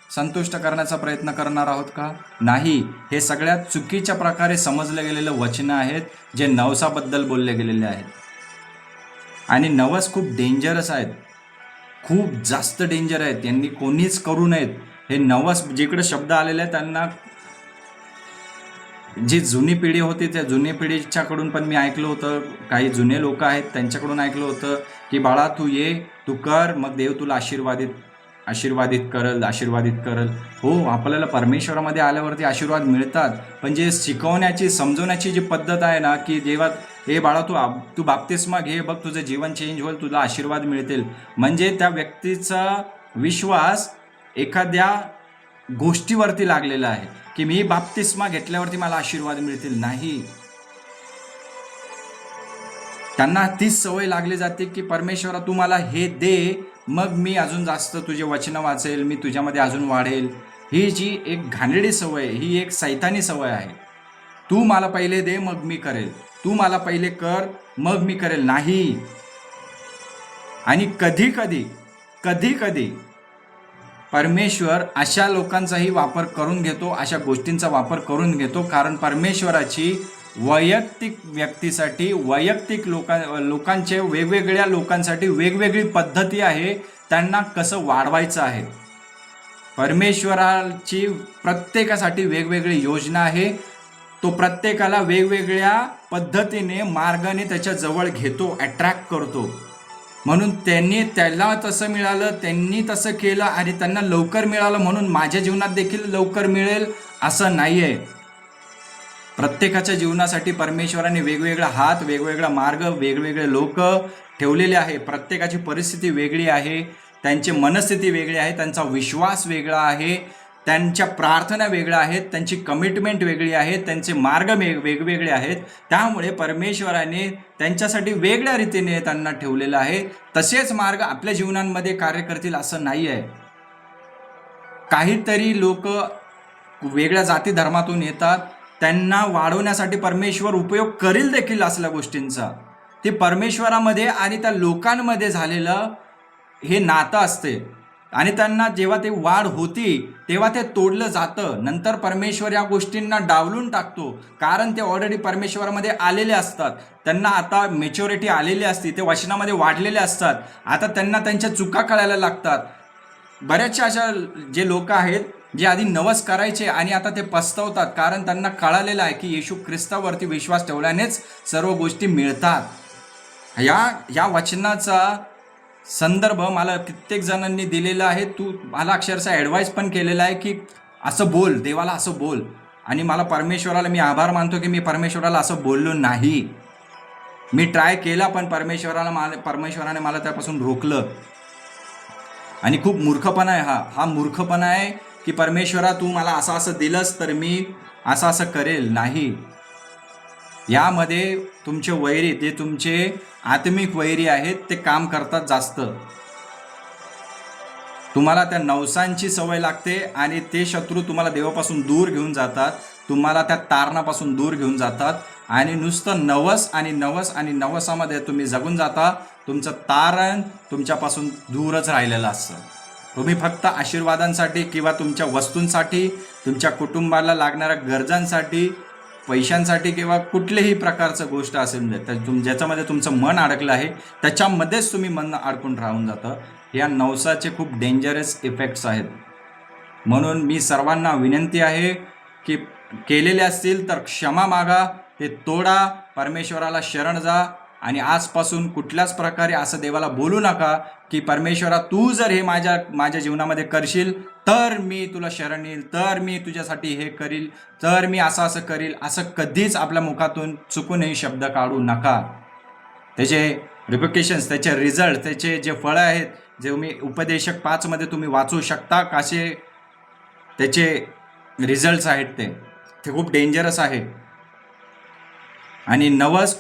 संतुष्ट करण्याचा प्रयत्न करणार आहोत का? नाही. हे सगळ्यात चुकीच्या प्रकारे समजले गेलेले वचनं आहेत, जे नवसाबद्दल बोलले गेलेले आहेत. आणि नवस खूप डेंजरस आहेत, खूप जास्त डेंजर आहेत. यांनी कोणीच करू नयेत. हे नवस जिकडे शब्द आलेले आहेत, त्यांना जी जुनी पिढी होती त्या जुन्या पिढीच्याकडून पण मी ऐकलं होतं, काही जुने लोक आहेत त्यांच्याकडून ऐकलं होतं की बाळा तू ये, तू कर, मग देव तुला आशीर्वादित करल. हो, आपल्याला परमेश्वरामध्ये आल्यावरती आशीर्वाद मिळतात, पण जे शिकवण्याची समजवण्याची जी पद्धत आहे ना, की जेव्हा हे बाळा तू बाप्तिस्मा घे, बघ तुझं जीवन चेंज होईल, तुला आशीर्वाद मिळतील, म्हणजे त्या व्यक्तीचा विश्वास एखाद्या गोष्टीवरती लागलेला आहे की मी बाप्तिस्मा घेतल्यावरती मला आशीर्वाद मिळतील. नाही, त्यांना तीच सवय लागली जाते की परमेश्वरा तू मला हे दे, मग मी अजून जास्त तुझे वचनं वाचेल, मी तुझ्यामध्ये अजून वाढेल. ही जी एक घाणेरडी सवय, ही एक सैतानी सवय आहे. तू मला पहिले दे मग मी करेल, तू मला पहिले कर मग मी करेल. नाही. आणि कधी कधी परमेश्वर अशा लोकांचाही वापर करून घेतो, अशा गोष्टींचा वापर करून घेतो, कारण परमेश्वराची वैयक्तिक व्यक्तीसाठी, वैयक्तिक लोकांचे वेगवेगळ्या लोकांसाठी वेगवेगळी पद्धती आहे, त्यांना कसं वाढवायचं आहे. परमेश्वराची प्रत्येकासाठी वेगवेगळी योजना आहे. तो प्रत्येकाला वेगवेगळ्या पद्धतीने, मार्गाने त्याच्या जवळ घेतो, अट्रॅक्ट करतो. म्हणून त्याला तसं मिळालं, त्यांनी तसं केलं आणि त्यांना लवकर मिळालं म्हणून माझ्या जीवनात देखील लवकर मिळेल असं नाही आहे. प्रत्येकाच्या जीवनासाठी परमेश्वराने वेगवेगळा हात, वेगवेगळा मार्ग, वेगवेगळे लोक ठेवलेले आहे. प्रत्येकाची परिस्थिती वेगळी आहे, त्यांची मनस्थिती वेगळी आहे, त्यांचा विश्वास वेगळा आहे, त्यांच्या प्रार्थना वेगळ्या आहेत, त्यांची कमिटमेंट वेगळी आहे, त्यांचे मार्ग वेगवेगळे आहेत. त्यामुळे परमेश्वराने त्यांच्यासाठी वेगळ्या रीतीने त्यांना ठेवलेलं आहे. तसेच मार्ग आपल्या जीवनांमध्ये कार्य करतील असं नाही आहे. काहीतरी लोक वेगळ्या जाती धर्मातून येतात, त्यांना वाढवण्यासाठी परमेश्वर उपयोग करील देखील असल्या गोष्टींचा. ते परमेश्वरामध्ये आणि त्या लोकांमध्ये झालेलं हे नातं असते आणि त्यांना जेव्हा ते वाढ होती तेव्हा ते तोडलं जातं. नंतर परमेश्वर या गोष्टींना डावलून टाकतो, कारण ते ऑलरेडी परमेश्वरामध्ये आलेले असतात, त्यांना आता मॅच्युरिटी आलेली असते, ते वचनामध्ये वाढलेले असतात. आता त्यांना त्यांच्या चुका कळायला लागतात. बऱ्याचशा अशा जे लोक आहेत जे आधी नवस करायचे आणि आता ते पस्तावतात, कारण त्यांना कळालेलं आहे की येशू ख्रिस्तावरती विश्वास ठेवल्यानेच सर्व गोष्टी मिळतात. या वचनाचा संदर्भ मला कित्येक जणांनी दिलेला आहे. तू मला अक्षरशः ॲडवाईस पण केलेला आहे की असं बोल, देवाला असं बोल. आणि मला परमेश्वराला मी आभार मानतो की मी परमेश्वराला असं बोललो नाही. मी ट्राय केला, पण परमेश्वराने मला त्यापासून रोखलं. आणि खूप मूर्खपणा आहे हा मूर्खपणा आहे की परमेश्वरा तू मला असं दिलंस तर मी असं करेल. नाही. यामध्ये तुमचे वैरी, ते तुमचे आत्मिक वैरी आहेत, ते काम करतात जास्त. तुम्हाला त्या नवसांची सवय लागते आणि ते शत्रू तुम्हाला देवापासून दूर घेऊन जातात, तुम्हाला त्या तारणापासून दूर घेऊन जातात आणि नुसतं नवस आणि नवसामध्ये तुम्ही जगून जाता. तुमचं तारण तुमच्यापासून दूरच राहिलेलं असतं. तुम्ही फक्त आशीर्वादांसाठी किंवा तुमच्या वस्तूंसाठी, तुमच्या कुटुंबाला लागणाऱ्या गरजांसाठी, पैशांसाठी किंवा कुठल्याही प्रकारचं गोष्ट असेल ज्याच्यामध्ये तुमचं मन अडकलं आहे, त्याच्यामध्येच तुम्ही मन अडकून राहून जातं. या नवसाचे खूप डेंजरस इफेक्ट्स आहेत. म्हणून मी सर्वांना विनंती आहे की केलेले असतील तर क्षमा मागा, ते तोडा, परमेश्वराला शरण जा आणि आजपासून कुठल्याच प्रकारे असं देवाला बोलू नका की परमेश्वरा तू जर हे माझ्या जीवनामध्ये करशील तर मी तुला शरण येईल, तर मी तुझ्यासाठी हे करील, तर मी असं करील. असं कधीच आपल्या मुखातून चुकूनही शब्द काढू नका. त्याचे रिपरकशन्स, त्याचे रिझल्ट, त्याचे जे फळं आहेत, जे तुम्ही उपदेशक 5 मध्ये तुम्ही वाचू शकता कसे त्याचे रिझल्ट्स आहेत, ते खूप डेंजरस आहे. आणि नवस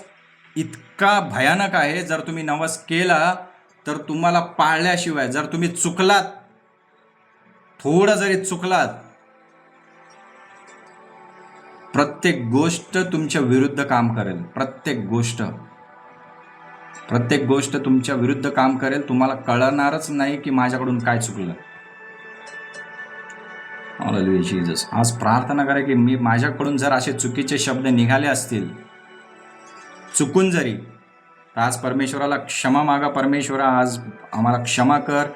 इतका भयानक आहे. जर तुम्ही नवस केला तर तुम्हाला पाळल्याशिवाय, जर तुम्ही चुकलात, थोडं जरी चुकलात प्रत्येक गोष्ट तुमच्या विरुद्ध काम करेल. प्रत्येक गोष्ट तुमच्या विरुद्ध काम करेल. तुम्हाला कळणारच नाही की माझ्याकडून काय चुकलं. Hallelujah Jesus. आज प्रार्थना करा की मी माझ्याकडून जर असे चुकीचे शब्द निघाले असतील चुकून जरी, तर आज परमेश्वराला क्षमा मागा. परमेश्वरा, आज आम्हाला क्षमा कर.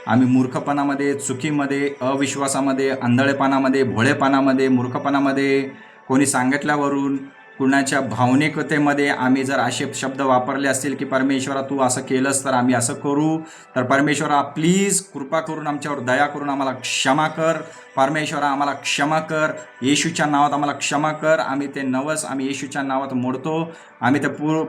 आम्ही मूर्खपणामध्ये, चुकीमध्ये, अविश्वासामध्ये, आंधळेपणामध्ये, भोळेपणामध्ये, मूर्खपणामध्ये, कोणी सांगितल्यावरून, कुणाच्या भावनिकतेमध्ये आम्ही जर असे शब्द वापरले असतील की परमेश्वरा तू असं केलंस तर आम्ही असं करू, तर परमेश्वरा प्लीज कृपा करून आमच्यावर दया करून आम्हाला क्षमा कर. परमेश्वरा आम्हाला क्षमा कर. येशूच्या नावात आम्हाला क्षमा कर. आम्ही ते नवस आम्ही येशूच्या नावात मोडतो. आम्ही ते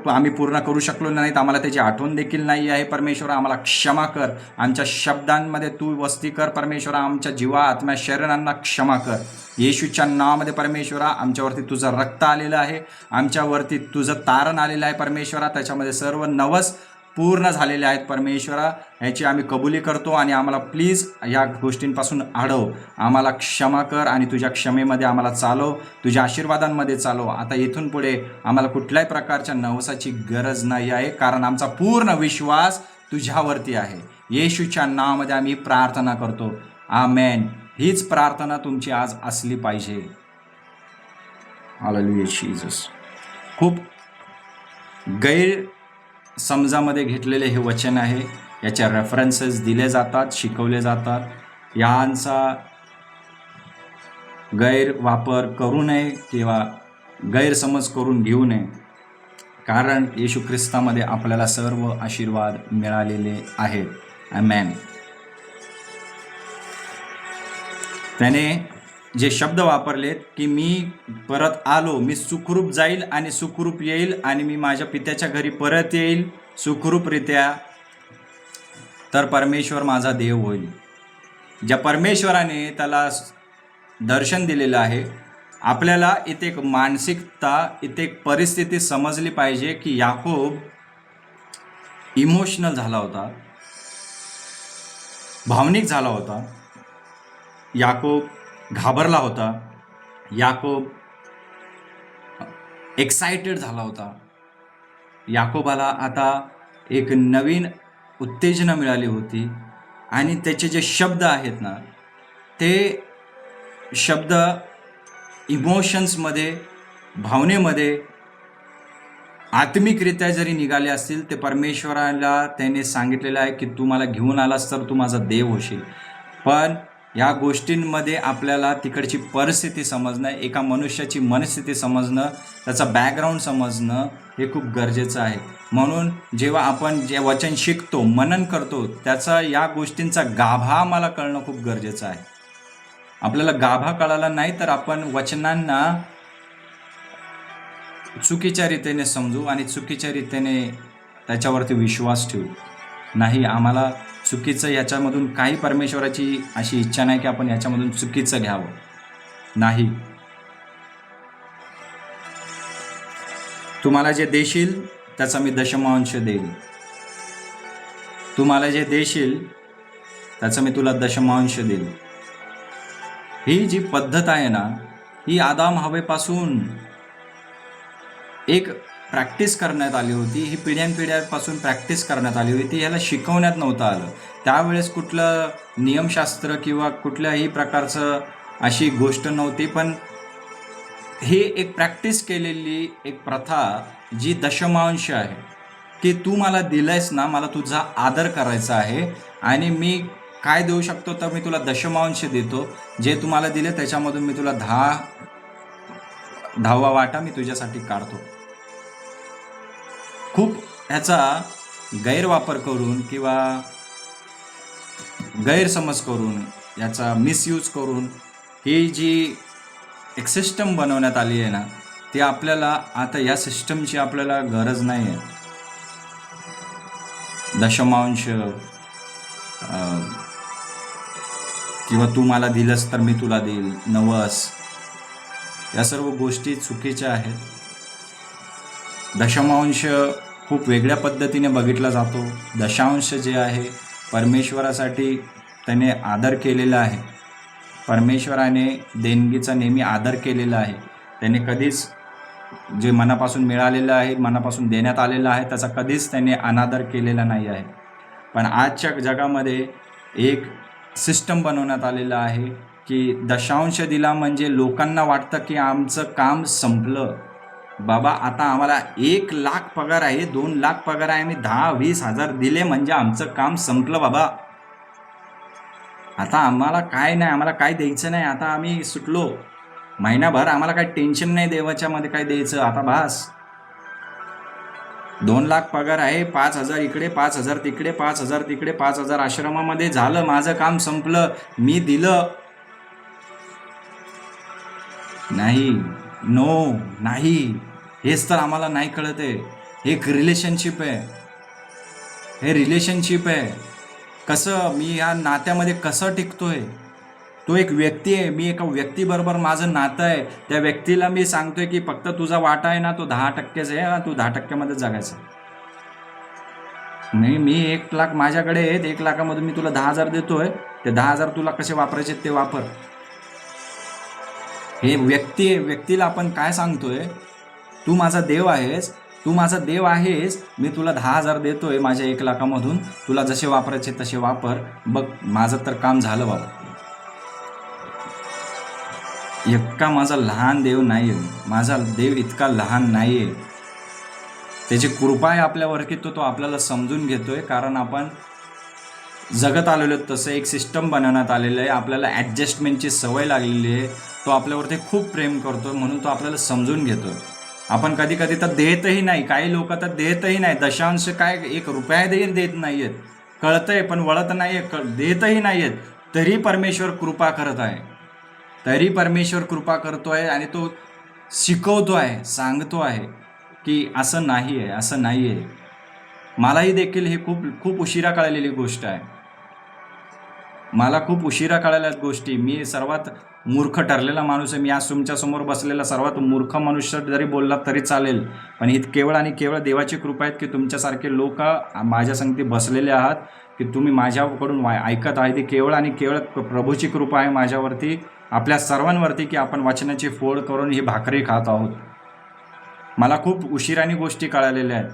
आम्ही पूर्ण करू शकलो नाही, तर आम्हाला त्याची आठवण देखील नाही आहे. परमेश्वरा आम्हाला क्षमा कर. आमच्या शब्दांमध्ये तू वस्ती कर. परमेश्वरा आमच्या जीवा, आत्म्या, शरीरांना क्षमा कर. येशूच्या नावामध्ये परमेश्वरा आमच्यावरती तुझं रक्त आलेलं आहे, आमच्यावरती तुझं तारण आलेलं आहे. परमेश्वरा त्याच्यामध्ये सर्व नवस पूर्ण झालेले आहेत. परमेश्वरा याची आम्ही कबुली करतो आणि आम्हाला प्लीज या गोष्टींपासून अडव. आम्हाला क्षमा कर आणि तुझ्या क्षमेमध्ये आम्हाला चालव, तुझ्या आशीर्वादांमध्ये चालव. आता इथून पुढे आम्हाला कुठल्याही प्रकारच्या नवसाची गरज नाही आहे, कारण आमचा पूर्ण विश्वास तुझ्यावरती आहे. येशूच्या नावामध्ये आम्ही प्रार्थना करतो. आमेन. हीच प्रार्थना तुमची आज असली पाहिजे. Hallelujah Jesus. खूप गैरसमजामध्ये घेतलेले हे वचन आहे. याच्या रेफरन्सेस दिले जातात, शिकवले जातात. यांचा गैरवापर करू नये किंवा गैरसमज करून घेऊ नये, कारण येशू ख्रिस्तामध्ये आपल्याला सर्व आशीर्वाद मिळालेले आहेत. आमेन. त्याने जे शब्द वापरलेत की मी परत आलो, मी सुखरूप जाईल आणि सुखरूप येईल आणि मी माझ्या पित्याच्या घरी परत येईल सुखरूपरित्या, तर परमेश्वर माझा देव होईल. ज्या परमेश्वराने त्याला दर्शन दिलेलं आहे, आपल्याला इथे एक मानसिकता, इथे एक परिस्थिती समजली पाहिजे की याकोब इमोशनल झाला होता, भावनिक झाला होता, याकोब घाबरला होता, याकोब एक्साइटेड झाला होता. याकोबाला आता एक नवीन उत्तेजना मिळाली होती आणि त्याचे जे शब्द आहेत ना, ते शब्द इमोशन्समध्ये, भावनेमध्ये, आत्मिकरित्या जरी निघाले असतील, ते परमेश्वराला त्याने सांगितलेलं आहे की तू मला घेऊन आलास तर तू माझा देव होशील. पण या गोष्टींमध्ये आपल्याला तिकडची परिस्थिती समजणं, एका मनुष्याची मनस्थिती समजणं, त्याचा बॅकग्राऊंड समजणं हे खूप गरजेचं आहे. म्हणून जेव्हा आपण जे वचन शिकतो, मनन करतो, त्याचा या गोष्टींचा गाभा मला कळणं खूप गरजेचं आहे. आपल्याला गाभा कळाला नाही तर आपण वचनांना चुकीच्या रीतीने समजू आणि चुकीच्या रीतीने त्याच्यावरती विश्वास ठेवू. नाही, आम्हाला चुकीचं याच्यामधून काही परमेश्वराची अशी इच्छा नाही की आपण याच्यामधून चुकीचं घ्यावं. नाही, तुम्हाला जे देशील त्याचा मी दशमांश देईल. तुम्हाला जे देशील त्याचा मी तुला दशमांश देईल. ही जी पद्धत आहे ना, ही आदाम हवेपासून एक प्रॅक्टिस करण्यात आली होती. ही पिढ्यानपिढ्यापासून प्रॅक्टिस करण्यात आली होती. ह्याला शिकवण्यात नव्हतं आलं. त्यावेळेस कुठलं नियमशास्त्र किंवा कुठल्याही प्रकारचं अशी गोष्ट नव्हती, पण ही एक प्रॅक्टिस केलेली एक प्रथा जी दशमांश आहे, की तू मला दिलंयस ना, मला तुझा आदर करायचा आहे आणि मी काय देऊ शकतो तर मी तुला दशमांश देतो. जे तुम्हाला दिले त्याच्यामधून मी तुला 10वा वाटा मी तुझ्यासाठी काढतो. खूप ह्याचा गैरवापर करून किंवा गैरसमज करून, याचा मिसयूज करून ही जी एक सिस्टम बनवण्यात आली आहे ना, ती आपल्याला आता या सिस्टमची आपल्याला गरज नाही आहे. दशमांश किंवा तू मला दिलंस तर मी तुला देईल, नवस, या सर्व गोष्टी चुकीच्या आहेत. दशमांश खूप वेगळ्या पद्धतीने बघितला जातो. दशांश जे आहे परमेश्वरासाठी त्याने आदर केलेला आहे. परमेश्वराने देणगीचा नेहमी आदर केलेला आहे. त्याने कधीच जे मनापासून मिळालेलं आहे, मनापासून देण्यात आलेलं आहे, त्याचा कधीच त्याने अनादर केलेला नाही आहे. पण आजच्या जगामध्ये एक सिस्टम बनवण्यात आलेलं आहे की दशांश दिला म्हणजे लोकांना वाटतं की आमचं काम संपलं. बाबा आता आम्हाला 1,00,000 पगार आहे, 2,00,000 पगार आहे, आम्ही 10,000-20,000 दिले म्हणजे आमचं काम संपलं बाबा. आता आम्हाला काय नाही, आम्हाला काय द्यायचं नाही, आता आम्ही सुटलो. महिनाभर आम्हाला काही टेन्शन नाही देवाच्या मध्ये काय द्यायचं, आता बास. 2,00,000 पगार आहे, 5,000 इकडे, 5,000 तिकडे, 5,000 तिकडे, 5,000 आश्रमामध्ये, झालं माझं काम संपलं, मी दिलं. नाही, नो, नाही, हेच तर आम्हाला नाही कळत आहे. हे एक रिलेशनशिप आहे, हे रिलेशनशिप आहे. कसं मी या नात्यामध्ये कसं टिकतोय? तो एक व्यक्ती आहे, मी एका व्यक्तीबरोबर माझं नातं आहे. त्या व्यक्तीला मी सांगतोय की फक्त तुझा वाटा आहे ना तो 10%च आहे, तू 10%मध्ये जगायचं. नाही, मी 1,00,000 माझ्याकडे आहेत, 1,00,000मधून मी तुला 10,000 देतोय, ते 10,000 तुला कसे वापरायचे ते वापर. हे व्यक्ती आहे, व्यक्तीला आपण काय सांगतोय? तू माझा देव आहेस, तू माझा देव आहेस, मी तुला 10,000 देतोय माझ्या 1,00,000मधून, तुला जसे वापरायचे तसे वापर, बघ माझं तर काम झालं बाबा. इतका माझा लहान देव नाही आहे, माझा देव इतका लहान नाही आहे. त्याची कृपा आहे आपल्यावरती, तो आपल्याला समजून घेतोय, कारण आपण जगत आलेलो तसं एक सिस्टम बनवण्यात आलेलं आहे, आपल्याला ॲडजस्टमेंटची सवय लागलेली आहे. तो आपल्यावरती खूप प्रेम करतो, म्हणून तो आपल्याला समजून घेतो. आपण कधी कधी तर देतही नाही, काही लोक तर देतही नाही, दशांश काय 1 रुपयाही देत नाही आहेत, कळतंय पण वळत नाही आहे, देतही नाही आहेत, तरी परमेश्वर कृपा करत आहे, तरी परमेश्वर कृपा करतो आहे आणि तो शिकवतो आहे, सांगतो आहे की असं नाही आहे, असं नाही आहे. मलाही देखील हे खूप खूप उशिरा कळलेली गोष्ट आहे, मला खूप उशिरा कळाल्या गोष्टी. मी सर्वात मूर्ख ठरलेला माणूस आहे, मी आज तुमच्यासमोर बसलेला सर्वात मूर्ख मनुष्य जरी बोलला तरी चालेल, पण ही केवळ आणि केवळ देवाची कृपा आहेत की तुमच्यासारखे लोक माझ्या संगती बसलेले आहात, की तुम्ही माझ्याकडून ऐकत आहे. ती केवळ आणि केवळ प्रभूची कृपा आहे माझ्यावरती, आपल्या सर्वांवरती, की आपण वचनाची फोड करून ही भाकरी खात आहोत. मला खूप उशिराने गोष्टी कळालेल्या आहेत,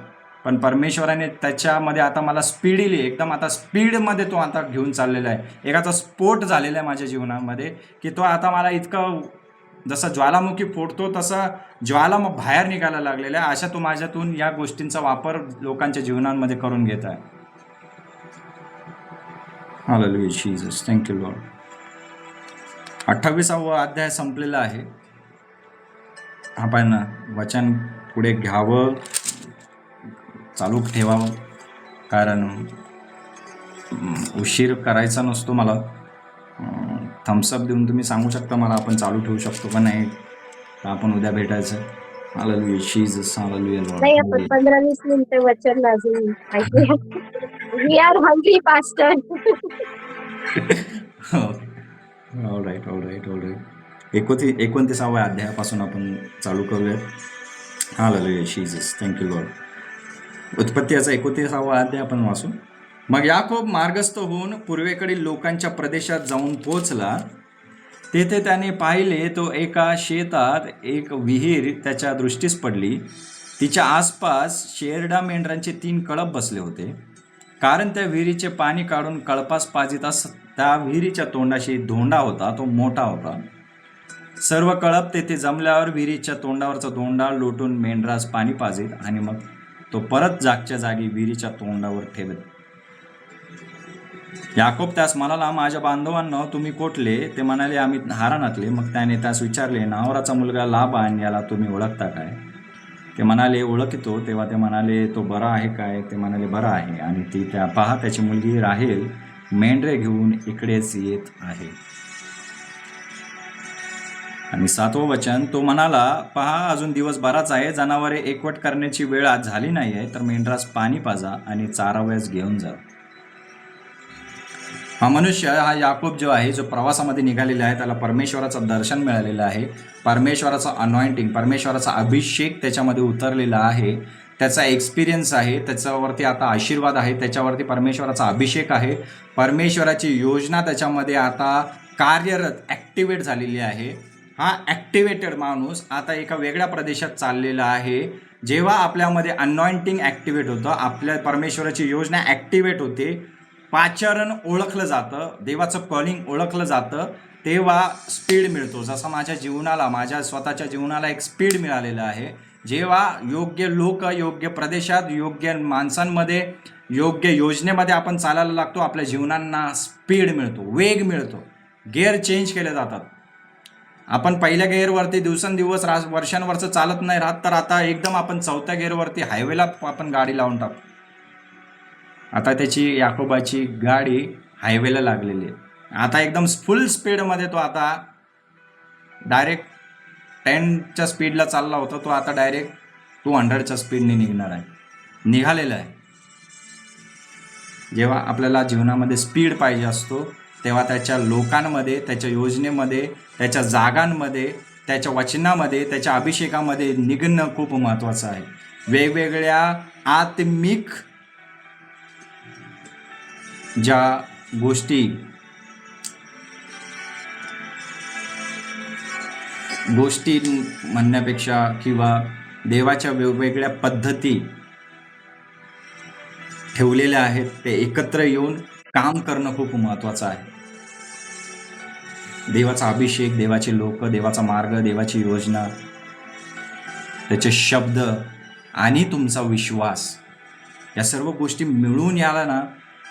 पण परमेश्वराने त्याच्यामध्ये आता मला स्पीडली एकदम आता स्पीडमध्ये तो आता घेऊन चाललेला आहे. एकाचा स्फोट झालेला आहे माझ्या जीवनामध्ये, की तो आता मला इतकं जसा ज्वालामुखी फोडतो तसा ज्वाला मग बाहेर निघायला लागलेला आहे. अशा तो माझ्यातून या गोष्टींचा वापर लोकांच्या जीवनांमध्ये करून घेत आहे. Hallelujah Jesus, thank you Lord. 28वा अध्याय संपलेला आहे. आपण वचन पुढे घ्यावं, चालू ठेवावं, कारण उशीर करायचा नसतो. मला थम्सअप देऊन तुम्ही सांगू शकता मला आपण चालू ठेवू शकतो का नाही, आपण उद्या भेटायचं. Hallelujah Jesus, hallelujah Lord. नाही, आपण 15-20 मिनिटे वचन अजून ऐकूया. We are hungry pastor. Alright alright alright. 29व्या अध्यायापासून आपण चालू करूयात. Hallelujah Jesus, thank you Lord. उत्पत्ती याचा 29वा अध्याय आपण वाचू. मग याकोब मार्गस्थ होऊन पूर्वेकडील लोकांच्या प्रदेशात जाऊन पोचला. तेथे त्याने पाहिले तो एका शेतात एक विहीर त्याच्या दृष्टीस पडली. तिच्या आसपास शेरडा मेंढरांचे 3 कळप बसले होते, कारण त्या विहिरीचे पाणी काढून कळपास पाजित असत. त्या विहिरीच्या तोंडाशी धोंडा होता, तो मोठा होता. सर्व कळप तेथे जमल्यावर विहिरीच्या तोंडावरचा धोंडा लोटून मेंढरास पाणी पाजित आणि मग तो परत जागच्या जागी विहिरीच्या तोंडावर ठेवत. याकोब त्यास म्हणाला, माझ्या बांधवांनो तुम्ही कोठले? ते म्हणाले, आम्ही हारानातले. मग त्याने त्यास विचारले, नाहोराचा मुलगा लाबान याला तुम्ही ओळखता काय? ते म्हणाले, ओळखतो. तेव्हा ते म्हणाले, तो बरा आहे काय? ते म्हणाले, बरा आहे. आणि ती पहा त्याची मुलगी राहेल मेंढरे घेऊन इकडेच येत आहे. आणि 7वं वचन, तो म्हणाला, पहा अजून दिवस बराच आहे, जनावरे एकवट करण्याची वेळ आज झाली नाही आहे, तर मेंढरास पाणी पाजा आणि चाराव्यास घेऊन जा. हा मनुष्य, हा याकोब जो आहे, जो प्रवासामध्ये निघालेला आहे, त्याला परमेश्वराचं दर्शन मिळालेलं आहे, परमेश्वराचं अनॉइंटिंग, परमेश्वराचा अभिषेक त्याच्यामध्ये उतरलेला आहे, त्याचा एक्सपिरियन्स आहे, त्याच्यावरती आता आशीर्वाद आहे, त्याच्यावरती परमेश्वराचा अभिषेक आहे, परमेश्वराची योजना त्याच्यामध्ये आता कार्यरत ॲक्टिवेट झालेली आहे. हा ॲक्टिवेटेड माणूस आता एका वेगळ्या प्रदेशात चाललेला आहे. जेव्हा आपल्यामध्ये अनॉइंटिंग ॲक्टिवेट होतं, आपल्या परमेश्वराची योजना ॲक्टिवेट होते, पाचारण ओळखलं जातं, देवाचं कॉलिंग ओळखलं जातं, तेव्हा स्पीड मिळतो. जसं माझ्या जीवनाला, माझ्या स्वतःच्या जीवनाला एक स्पीड मिळालेलं आहे. जेव्हा योग्य लोक, योग्य प्रदेशात, योग्य माणसांमध्ये, योग्य योजनेमध्ये आपण चालायला लागतो, आपल्या जीवनांना स्पीड मिळतो, वेग मिळतो, गिअर चेंज केले जातात. आपण पहिल्या गिअरवरती दिवसेंदिवस वर्षांवरचं चालत नाही राहत, तर आता एकदम आपण 4थ्या गिअरवरती हायवेला आपण गाडी लावून टाकतो. आता त्याची याकोबाची गाडी हायवेला लागलेली आहे. आता एकदम फुल स्पीडमध्ये तो आता डायरेक्ट 10च्या स्पीडला चालला होता, तो आता डायरेक्ट 200च्या स्पीडने निघणार आहे, निघालेला आहे. जेव्हा आपल्याला जीवनामध्ये स्पीड पाहिजे असतो, तेव्हा त्याच्या लोकांमध्ये, त्याच्या योजनेमध्ये, त्याच्या जागांमध्ये, त्याच्या वचनामध्ये, त्याच्या अभिषेकामध्ये निघणं खूप महत्त्वाचं आहे. वेगवेगळ्या आत्मिक ज्या गोष्टी म्हणण्यापेक्षा किंवा देवाच्या वेगवेगळ्या पद्धती ठेवलेल्या आहेत, ते एकत्र येऊन काम करणं खूप महत्त्वाचं आहे. देवाचा अभिषेक, देवाचे लोक, देवाचा मार्ग, देवाची योजना, त्याचे शब्द आणि तुमचा विश्वास, या सर्व गोष्टी मिळून याला ना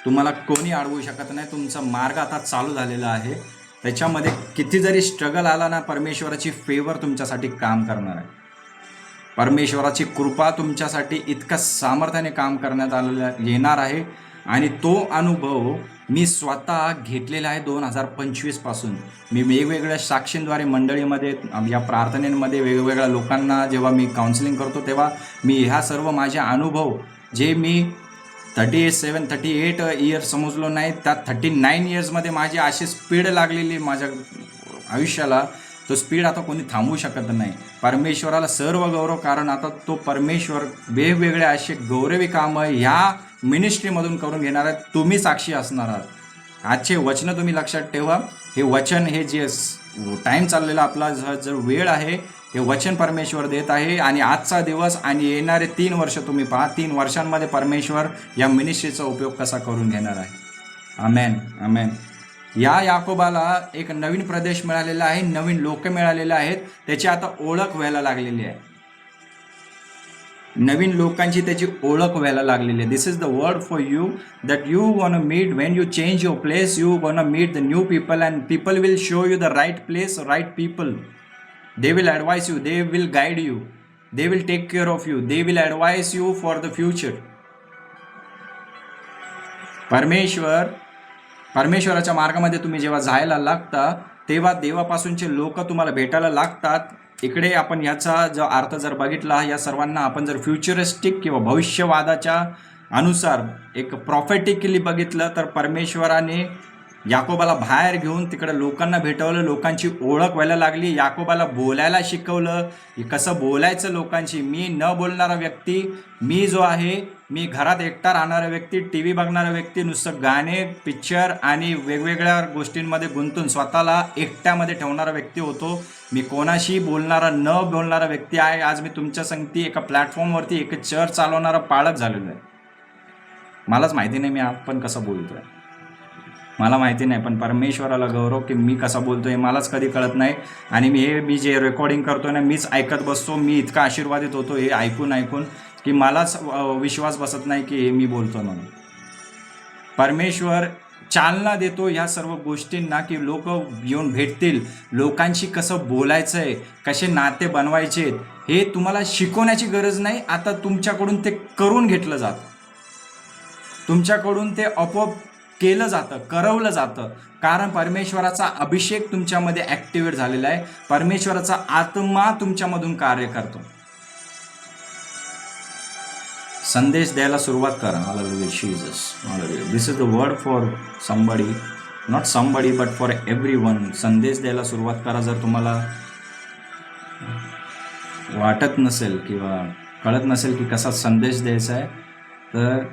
तुम्हाला कोणी अडवू शकत नाही. तुमचा मार्ग आता चालू झालेला आहे. त्याच्यामध्ये किती जरी स्ट्रगल आला ना, परमेश्वराची फेवर तुमच्यासाठी काम करणार आहे. परमेश्वराची कृपा तुमच्यासाठी इतका सामर्थ्याने काम करण्यात आलेला येणार आहे. आणि तो अनुभव मी स्वतः घेतलेला आहे 2025 पासून. मी वेगवेगळ्या साक्षींद्वारे मंडळीमध्ये, या प्रार्थनेमध्ये वेगवेगळ्या लोकांना जेव्हा मी काउन्सिलिंग करतो, तेव्हा मी ह्या सर्व माझे अनुभव जे मी 38 इयर्स समजलो नाही, त्या 39 इयर्समध्ये माझी अशी स्पीड लागलेली माझ्या आयुष्याला, तो स्पीड आता कोणी थांबवू शकत नाही. परमेश्वराला सर्व गौरव, कारण आता तो परमेश्वर वेगवेगळे असे गौरवी कामं ह्या मिनिस्ट्रीमधून करून घेणार आहेत. तुम्ही साक्षी असणार आहात. आजचे वचन तुम्ही लक्षात ठेवा. हे वचन, हे जे टाईम चाललेला आपला जो वेळ आहे, हे वचन परमेश्वर देत आहे. आणि आजचा दिवस आणि येणारे 3 वर्ष तुम्ही पहा, 3 वर्षांमध्ये परमेश्वर या मिनिस्ट्रीचा उपयोग कसा करून घेणार आहे. आमेन, आमेन. या याकोबाला एक नवीन प्रदेश मिळालेला आहे, नवीन लोक मिळालेले आहेत, त्याची आता ओळख व्हायला लागलेली आहे. नवीन लोकांची त्याची ओळख व्हायला लागलेली आहे. This is the word for you, that you want meet when you change your place. You want meet the new people and people will show you the right place, right people. They will advise you, they will guide you, they will take care of you, they will advise you for the future. परमेश्वराच्या मार्गामध्ये तुम्ही जेव्हा जायला लागता, तेव्हा देवापासूनचे लोक तुम्हाला भेटायला लागतात. इकडे आपण याचा जो अर्थ जर बघितला, या सर्वांना आपण जर फ्युचरिस्टिक किंवा भविष्यवादाच्या अनुसार एक प्रॉफेटिकली बघितलं, तर परमेश्वराने याकोबाला बाहेर घेऊन तिकडे लोकांना भेटवलं, लोकांची ओळख व्हायला लागली. याकोबाला बोलायला शिकवलं, कसं बोलायचं लोकांशी. मी न बोलणारा व्यक्ती, मी जो आहे, मी घरात एकटा राहणारा व्यक्ती, टी व्ही बघणारा व्यक्ती, नुसतं गाणे, पिक्चर आणि वेगवेगळ्या गोष्टींमध्ये गुंतून स्वतःला एकट्यामध्ये ठेवणारा व्यक्ती होतो. मी कोणाशी न बोलणारा व्यक्ती आहे. आज मी तुमच्या संगती एका प्लॅटफॉर्मवरती एक चर्च चालवणारा पाळक झालेलो आहे. मलाच माहिती नाही मी आपण कसं बोलतोय, मला माहिती नाही, पण परमेश्वराला गौरव की मी कसा बोलतोय मलाच कधी कळत नाही. आणि मी जे रेकॉर्डिंग करतोय ना, मीच ऐकत बसतो. मी इतका आशीर्वादित होतो हे ऐकून की मलाच विश्वास बसत नाही की हे मी बोलतो म्हणून. परमेश्वर चालना देतो ह्या सर्व गोष्टींना, की लोक येऊन भेटतील, लोकांशी कसं बोलायचं आहे, कसे नाते बनवायचे, हे तुम्हाला शिकवण्याची गरज नाही. आता तुमच्याकडून ते करून घेतलं जातं, तुमच्याकडून ते आपोआप केलं जातं, करवलं जातं. कारण परमेश्वराचा अभिषेक तुमच्यामध्ये ॲक्टिवेट झालेला आहे. परमेश्वराचा आत्मा तुमच्यामधून कार्य करतो. संदेश द्यायला सुरुवात करा. Hallelujah, Jesus, hallelujah. This is the word for somebody, not somebody but for everyone. संदेश द्यायला सुरुवात करा. जर तुम्हाला वाटत नसेल किंवा कळत नसेल की कसा संदेश द्यायचा आहे, तर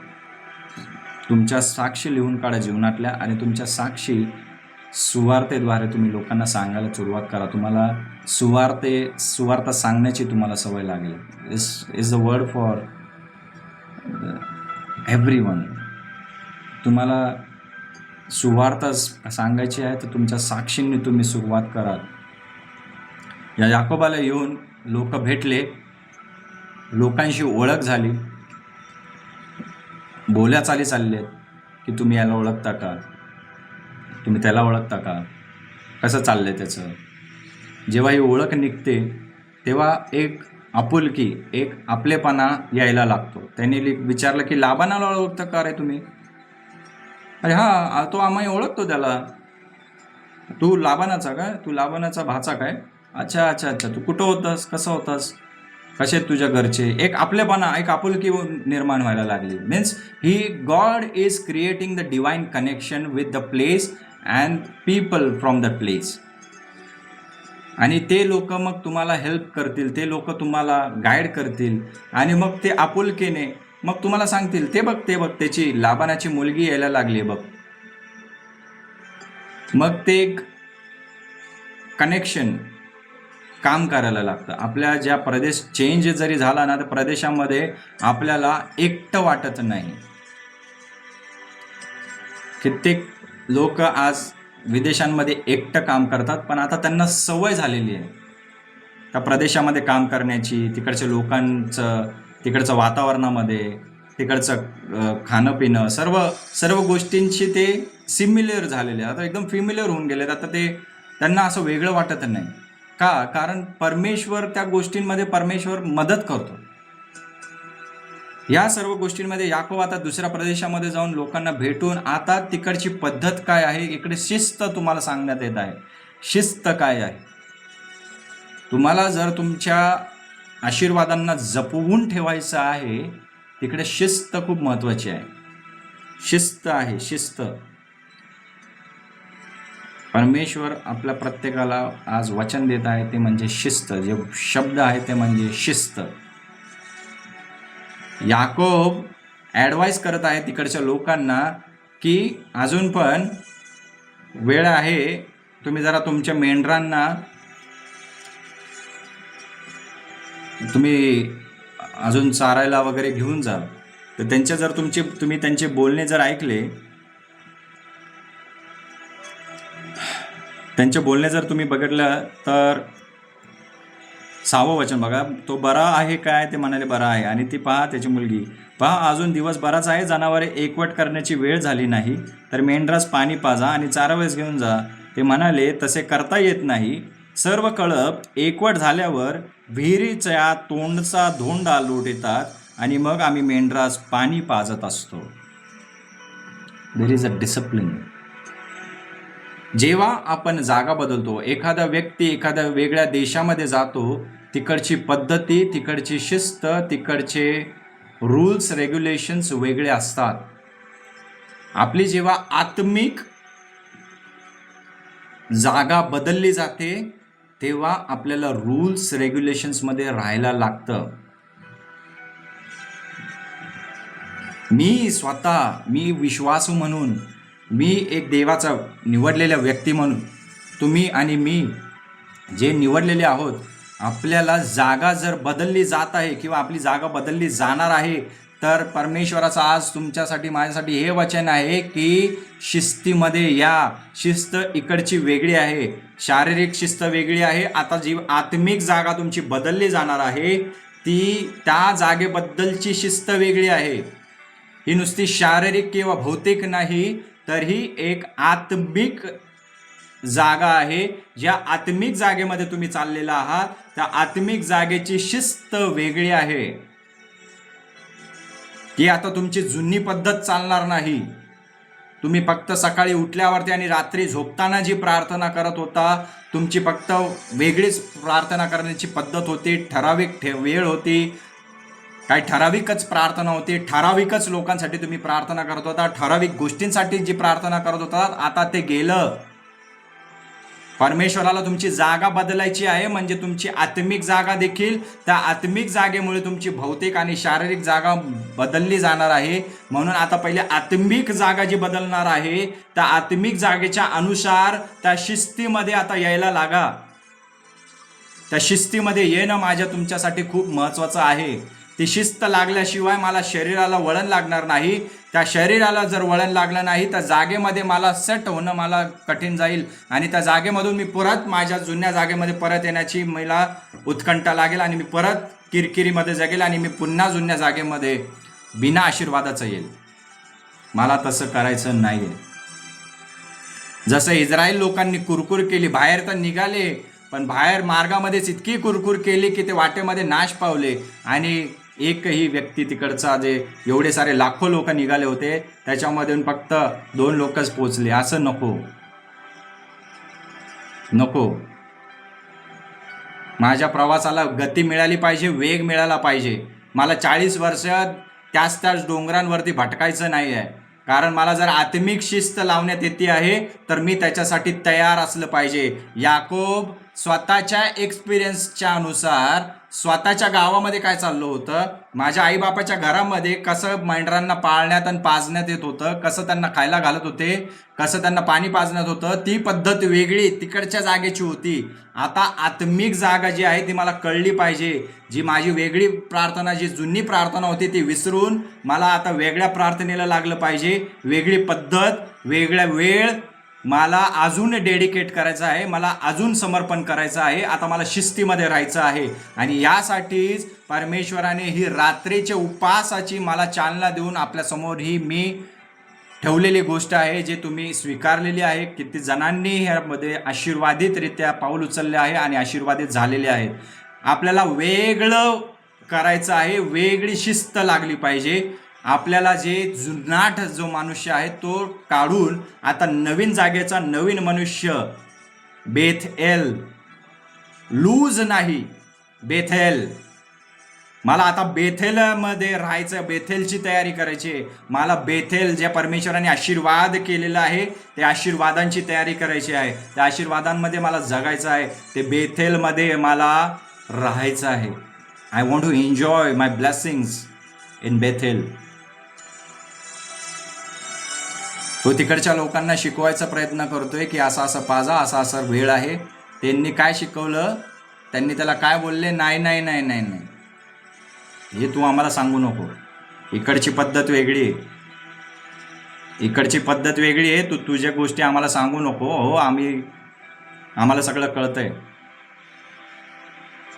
तुमच्या साक्षी लिहून काढा जीवनातल्या, आणि तुमच्या साक्षी सुवार्तेद्वारे तुम्ही लोकांना सांगायला सुरुवात करा. तुम्हाला सुवार्ता सांगण्याची तुम्हाला सवय लागेल. Is the word for everyone. तुम्हाला सुवार्ता सांगायची आहे तर तुमच्या साक्षींनी तुम्ही सुरुवात कराल. या याकोबाला येऊन लोक भेटले, लोकांशी ओळख झाली, बोल्याचाली चालले की तुम्ही याला ओळखता का, तुम्ही त्याला ओळखता का, कसं चाललंय त्याचं. जेव्हा ही ओळख निघते तेव्हा एक आपुलकी, एक आपलेपणा यायला लागतो. त्यांनी विचारलं की लाबानाला ओळखता का रे तुम्ही? अरे हा, तो आम्ही ओळखतो त्याला. तू लाबानाचा काय? तू लाबानाचा भाचा काय? अच्छा अच्छा अच्छा. तू कुठं होतास, कसं होतास, कसे आहेत तुझ्या घरचे? एक आपलेपणा, एक आपुलकी निर्माण व्हायला लागली. Means God is creating the divine connection with the place and people from the place. आणि ते लोक मग तुम्हाला हेल्प करतील, ते लोक तुम्हाला गाईड करतील आणि मग ते आपुलकीने मग तुम्हाला सांगतील, ते बघ त्याची लाबानाची मुलगी यायला लागली बघ. मग ते एक कनेक्शन काम करायला लागतं. आपल्या ज्या प्रदेश चेंज जरी झाला ना, तर प्रदेशामध्ये आपल्याला एकटं वाटत नाही. कित्येक लोक आज विदेशांमध्ये एकटं काम करतात, पण आता त्यांना सवय झालेली आहे त्या प्रदेशामध्ये काम करण्याची, तिकडच्या लोकांचं, तिकडचं वातावरणामध्ये, तिकडचं खाणं पिणं, सर्व गोष्टींशी ते सिमिलर झालेले, आता एकदम फिमिलर होऊन गेलेत. आता ते त्यांना असं वेगळं वाटत नाही का? कारण परमेश्वर त्या गोष्टींमध्ये परमेश्वर मदत करतो. या सर्व गोष्टींमध्ये याकोब आता दुसऱ्या प्रदेशामध्ये जाऊन लोकांना भेटून आता तिकडची पद्धत काय आहे, इकडे शिस्त तुम्हाला सांगण्यात येत आहे. शिस्त काय आहे? तुम्हाला जर तुमच्या आशीर्वादांना जपवून ठेवायचं आहे, तिकडे शिस्त खूप महत्वाची आहे. शिस्त आहे, शिस्त. परमेश्वर आपल्या प्रत्येकाला आज वचन देत आहे, ते म्हणजे शिस्त. जे शब्द आहे ते म्हणजे शिस्त. याकोब ॲडवाईस करत आहे तिकडच्या लोकांना की अजून पण वेळ आहे, तुम्ही जरा तुमच्या मेंढरांना तुम्ही अजून चारायला वगैरे घेऊन जा. तर त्यांच्या जर तुम्ही त्यांचे बोलणे जर ऐकले, त्यांचे बोलणे जर तुम्ही बघितलं तर 6वं वचन बघा. तो बरा आहे काय? ते म्हणाले बरा आहे. आणि ती पहा त्याची मुलगी, पहा अजून दिवस बराच आहे, जनावरे एकवट करण्याची वेळ झाली नाही, तर मेंढरास पाणी पाजा आणि चारावेस घेऊन जा. ते म्हणाले तसे करता येत नाही. सर्व कळप एकवट झाल्यावर विहिरीच्या तोंडचा धोंडा लोटतात आणि मग आम्ही मेंढरास पाणी पाजत असतो. देर इज अ डिसिप्लिन. जेव्हा आपण जागा बदलतो, एखादा व्यक्ती एखाद्या वेगळ्या देशामध्ये जातो, तिकडची पद्धती, तिकडची शिस्त, तिकडचे रूल्स रेग्युलेशन्स वेगळे असतात. आपली जेव्हा आत्मिक जागा बदलली जाते तेव्हा आपल्याला रूल्स रेग्युलेशन्समध्ये राहायला लागतं. मी विश्वासू म्हणून, मी एक देवाचा निवडलेला व्यक्ती म्हणून, तुम्ही आणि मी जे निवडलेले आहोत, आपल्याला जागा जर बदलली जात आहे किंवा आपली जागा बदलली जाणार आहे, तर परमेश्वराचं आज तुमच्यासाठी माझ्यासाठी हे वचन आहे की शिस्तीमध्ये या. शिस्त इकडची वेगळी आहे, शारीरिक शिस्त वेगळी आहे. आता जी आत्मिक जागा तुमची बदलली जाणार आहे, ती त्या जागेबद्दलची शिस्त वेगळी आहे. ही नुसती शारीरिक किंवा भौतिक नाही, तर ही एक आत्मिक जागा आहे. ज्या आत्मिक जागेमध्ये तुम्ही चाललेला आहात, त्या आत्मिक जागेची शिस्त वेगळी आहे. ती आता तुमची जुनी पद्धत चालणार नाही. तुम्ही फक्त सकाळी उठल्यावरती आणि रात्री झोपताना जी प्रार्थना करत होता, तुमची फक्त वेगळीच प्रार्थना करण्याची पद्धत होती, ठराविक वेळ होती, काही ठराविकच प्रार्थना होती, ठराविकच लोकांसाठी तुम्ही प्रार्थना करत होता, ठराविक गोष्टींसाठी जी प्रार्थना करत होता, आता ते गेलं. परमेश्वराला तुमची जागा बदलायची आहे, म्हणजे तुमची आत्मिक जागा देखील, त्या आत्मिक जागेमुळे तुमची भौतिक आणि शारीरिक जागा बदलली जाणार आहे. म्हणून आता पहिले आत्मिक जागा जी बदलणार आहे, त्या आत्मिक जागेच्या अनुसार त्या शिस्तीमध्ये आता यायला लागा. त्या शिस्तीमध्ये येणं माझ्या तुमच्यासाठी खूप महत्त्वाचं आहे. ती शिस्त लागल्याशिवाय मला शरीराला वळण लागणार नाही. त्या शरीराला जर वळण लागलं नाही तर जागेमध्ये मला सेट होणं मला कठीण जाईल आणि त्या जागेमधून मी परत माझ्या जुन्या जागेमध्ये परत येण्याची मला उत्कंठा लागेल आणि मी परत किरकिरीमध्ये जगेल आणि मी पुन्हा जुन्या जागेमध्ये बिना आशीर्वादाचं येईल. मला तसं करायचं नाही आहे. जसं इस्रायल लोकांनी कुरकुर केली, बाहेर तर निघाले पण बाहेर मार्गामध्येच इतकी कुरकुर केली की ते वाटेमध्ये नाश पावले आणि एकही व्यक्ती तिकडचा जे एवढे सारे लाखो लोक निघाले होते त्याच्यामधून फक्त 2 लोकच पोचले. असं नको. माझ्या प्रवासाला गती मिळाली पाहिजे, वेग मिळाला पाहिजे. मला 40 वर्ष त्याच डोंगरांवरती भटकायचं नाही आहे, कारण मला जर आत्मिक शिस्त लावण्यात येते आहे तर मी त्याच्यासाठी तयार असलं पाहिजे. याकोब स्वतःच्या एक्सपिरियन्सच्या अनुसार स्वतःच्या गावामध्ये काय चाललं होतं, माझ्या आईबापाच्या घरामध्ये कसं मेंढरांना पाळण्यात आणि पाजण्यात येत होतं, कसं त्यांना खायला घालत होते, कसं त्यांना पाणी पाजण्यात होतं, ती पद्धत वेगळी तिकडच्या जागेची होती. आता आत्मिक जागा जी आहे ती मला कळली पाहिजे. जी माझी वेगळी प्रार्थना, जी जुनी प्रार्थना होती ती विसरून मला आता वेगळ्या प्रार्थनेला लागलं पाहिजे. वेगळी पद्धत, वेगळा वेळ मला अजून डेडिकेट करायचं आहे, मला अजून समर्पण करायचं आहे. आता मला शिस्तीमध्ये राहायचं आहे आणि यासाठीच परमेश्वराने ही रात्रीच्या उपवासाची मला चालना देऊन आपल्यासमोर ही मी ठेवलेली गोष्ट आहे, जे तुम्ही स्वीकारलेली आहे. किती जणांनी ह्यामध्ये आशीर्वादितरित्या पाऊल उचलले आहे आणि आशीर्वादित झालेले आहेत. आपल्याला वेगळं करायचं आहे, वेगळी शिस्त लागली पाहिजे. आपल्याला जे जुनाट जो मनुष्य आहे तो काढून आता नवीन जागेचा नवीन मनुष्य, बेथेल, लूज नाही, बेथेल. मला आता बेथेलमध्ये राहायचं, बेथेलची तयारी करायची. मला बेथेल, ज्या परमेश्वराने आशीर्वाद केलेला आहे त्या आशीर्वादांची तयारी करायची आहे. त्या आशीर्वादांमध्ये मला जगायचं आहे. ते बेथेलमध्ये मला राहायचं आहे. I want to enjoy my blessings in Bethel. तो तिकडच्या लोकांना शिकवायचा प्रयत्न करतोय की असं असं पाजा, असा असा वेळ आहे. त्यांनी काय शिकवलं, त्यांनी त्याला काय बोलले, नाही नाही नाही नाही नाही, हे तू आम्हाला सांगू नको. इकडची पद्धत वेगळी आहे, इकडची पद्धत वेगळी आहे. तू तुझ्या गोष्टी आम्हाला सांगू नको. हो, आम्हाला सगळं कळतंय.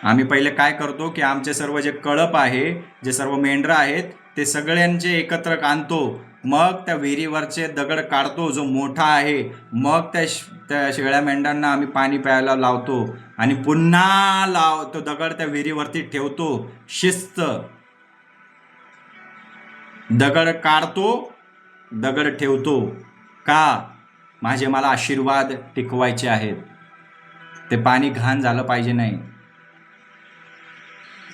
आम्ही पहिले काय करतो की आमचे सर्व जे कळप आहे, जे सर्व मेंढरं आहेत ते सगळ्यांचे एकत्र आणतो. मग त्या विहिरीवरचे दगड काढतो जो मोठा आहे. मग त्या शेळ्या मेंढ्यांना आम्ही पाणी प्यायला लावतो आणि पुन्हा तो दगड त्या विहिरीवरती ठेवतो. शिस्त. दगड काढतो, दगड ठेवतो. का? मला आशीर्वाद टिकवायचे आहेत. ते पाणी घाण झालं पाहिजे नाही.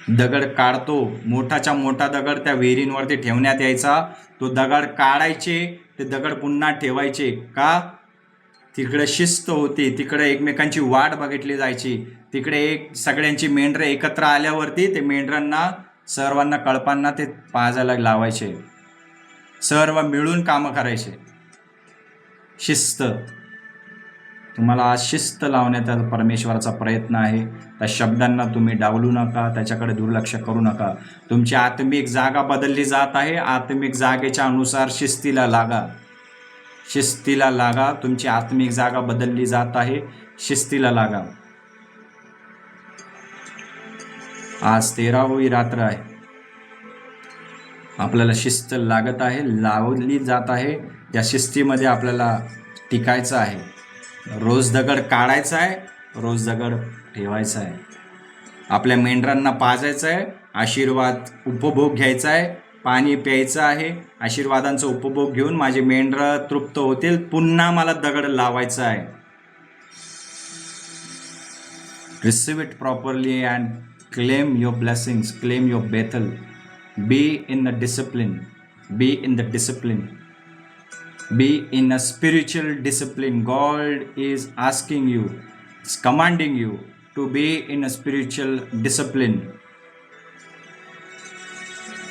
दगड काढतो, मोठाच्या मोठा दगड त्या विहिरींवरती ठेवण्यात यायचा. तो दगड काढायचे, ते दगड पुन्हा ठेवायचे. का? तिकडे शिस्त होती, तिकडे एकमेकांची वाट बघितली जायची. तिकडे सगळ्यांची मेंढरं एकत्र आल्यावरती ते मेंढरांना, सर्वांना, कळपांना ते पाजायला लावायचे. सर्व मिळून कामं करायचे. शिस्त. तुम्हाला आज शिस्त लावण्याचा परमेश्वराचा प्रयत्न आहे. त्या शब्दांना तुम्ही डावलू नका, त्याच्याकडे दुर्लक्ष करू नका. तुमची आत्मिक जागा बदलली जात आहे. आत्मिक जागेच्या अनुसार शिस्तीला लागा, शिस्तीला लागा. तुमची आत्मिक जागा बदलली जात आहे, शिस्तीला लागा. आज 13वी रात्र आहे. आपल्याला शिस्त लागत आहे, लावली जात आहे. त्या शिस्तीमध्ये आपल्याला टिकायचं आहे. रोज दगड काढायचा आहे, रोज दगड ठेवायचा आहे. आपल्या मेंढरांना पाजायचं आहे, आशीर्वाद उपभोग घ्यायचा आहे, पाणी प्यायचं आहे. आशीर्वादांचा उपभोग घेऊन माझे मेंढरं तृप्त होतील. पुन्हा मला दगड लावायचा आहे. Receive it properly and claim your blessings, claim your Bethel. Be in the discipline, be in the discipline. Be in a spiritual discipline. God is asking you, is commanding you to be in a spiritual discipline.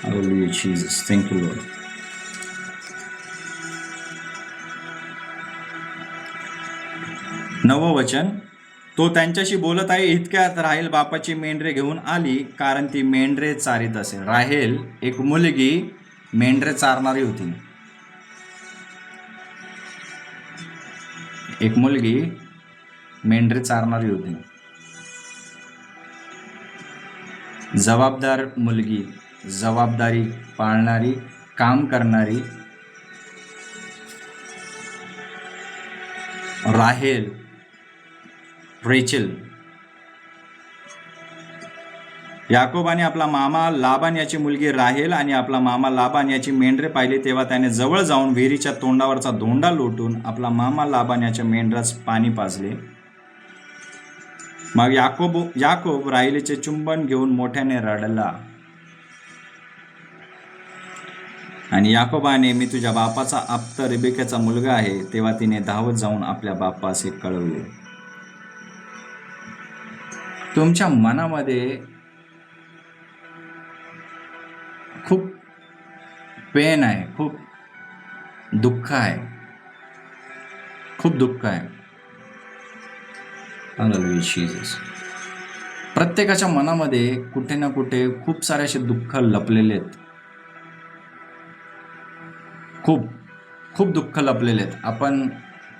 Hallelujah, Jesus. Thank you, Lord. नवं वचन तो त्यांच्याशी बोलत आहे, इतक्यात राहेल बापाची मेंढरे घेऊन आली, कारण ती मेंढरे चारीत असे. राहेल एक मुलगी मेंढरे चारणारी होती. एक मुलगी मेंढरे चारणारी होती. जबाबदार मुलगी, जबाबदारी पाळणारी, काम करणारी राहेल, रेचल. याकोबाने आपला मामा लाबान याची मुलगी राहेल आणि आपला मामा लाबान याची मेंढरे पाहिली, तेव्हा त्याने जवळ जाऊन विहिरीच्या तोंडावरचा धोंडा लोटून आपला मामा लाबान याच्या मेंढरास पाणी पाजले. मग याकोब राहेलीचे चुंबन घेऊन मोठ्याने रडला. आणि याकोबाने, मी तुझ्या बापाचा आप्त रिबेकाचा मुलगा आहे. तेव्हा तिने धावत जाऊन आपल्या बापास हे कळवले. तुमच्या मनामध्ये खूप पेन आहे, खूप दुःख आहे, खूप दुःख आहे. Hallelujah Jesus. प्रत्येकाच्या मनामध्ये कुठे ना कुठे खूप सारे असे दुःख लपलेले आहेत. खूप खूप दुःख लपलेले आहेत. आपण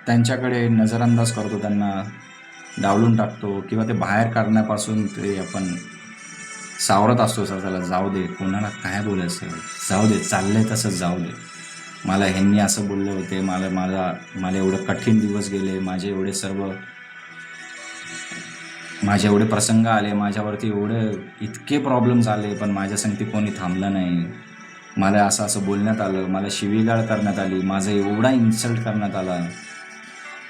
त्यांच्याकडे नजरअंदाज करतो, त्यांना डावलून टाकतो किंवा ते बाहेर काढण्यापासून ते आपण सावरत असतो. त्याला जाऊ दे, कोणाला काय बोलायचं, जाऊ दे, चाललंय तसं जाऊ दे. मला ह्यांनी असं बोलले होते, मला एवढं कठीण दिवस गेले, माझे एवढे प्रसंग आले, माझ्यावरती इतके प्रॉब्लेम्स आले, पण माझ्या संगती कोणी थांबलं नाही. मला असं बोलण्यात आलं, मला शिवीगाळ करण्यात आली, माझं एवढा इन्सल्ट करण्यात आला,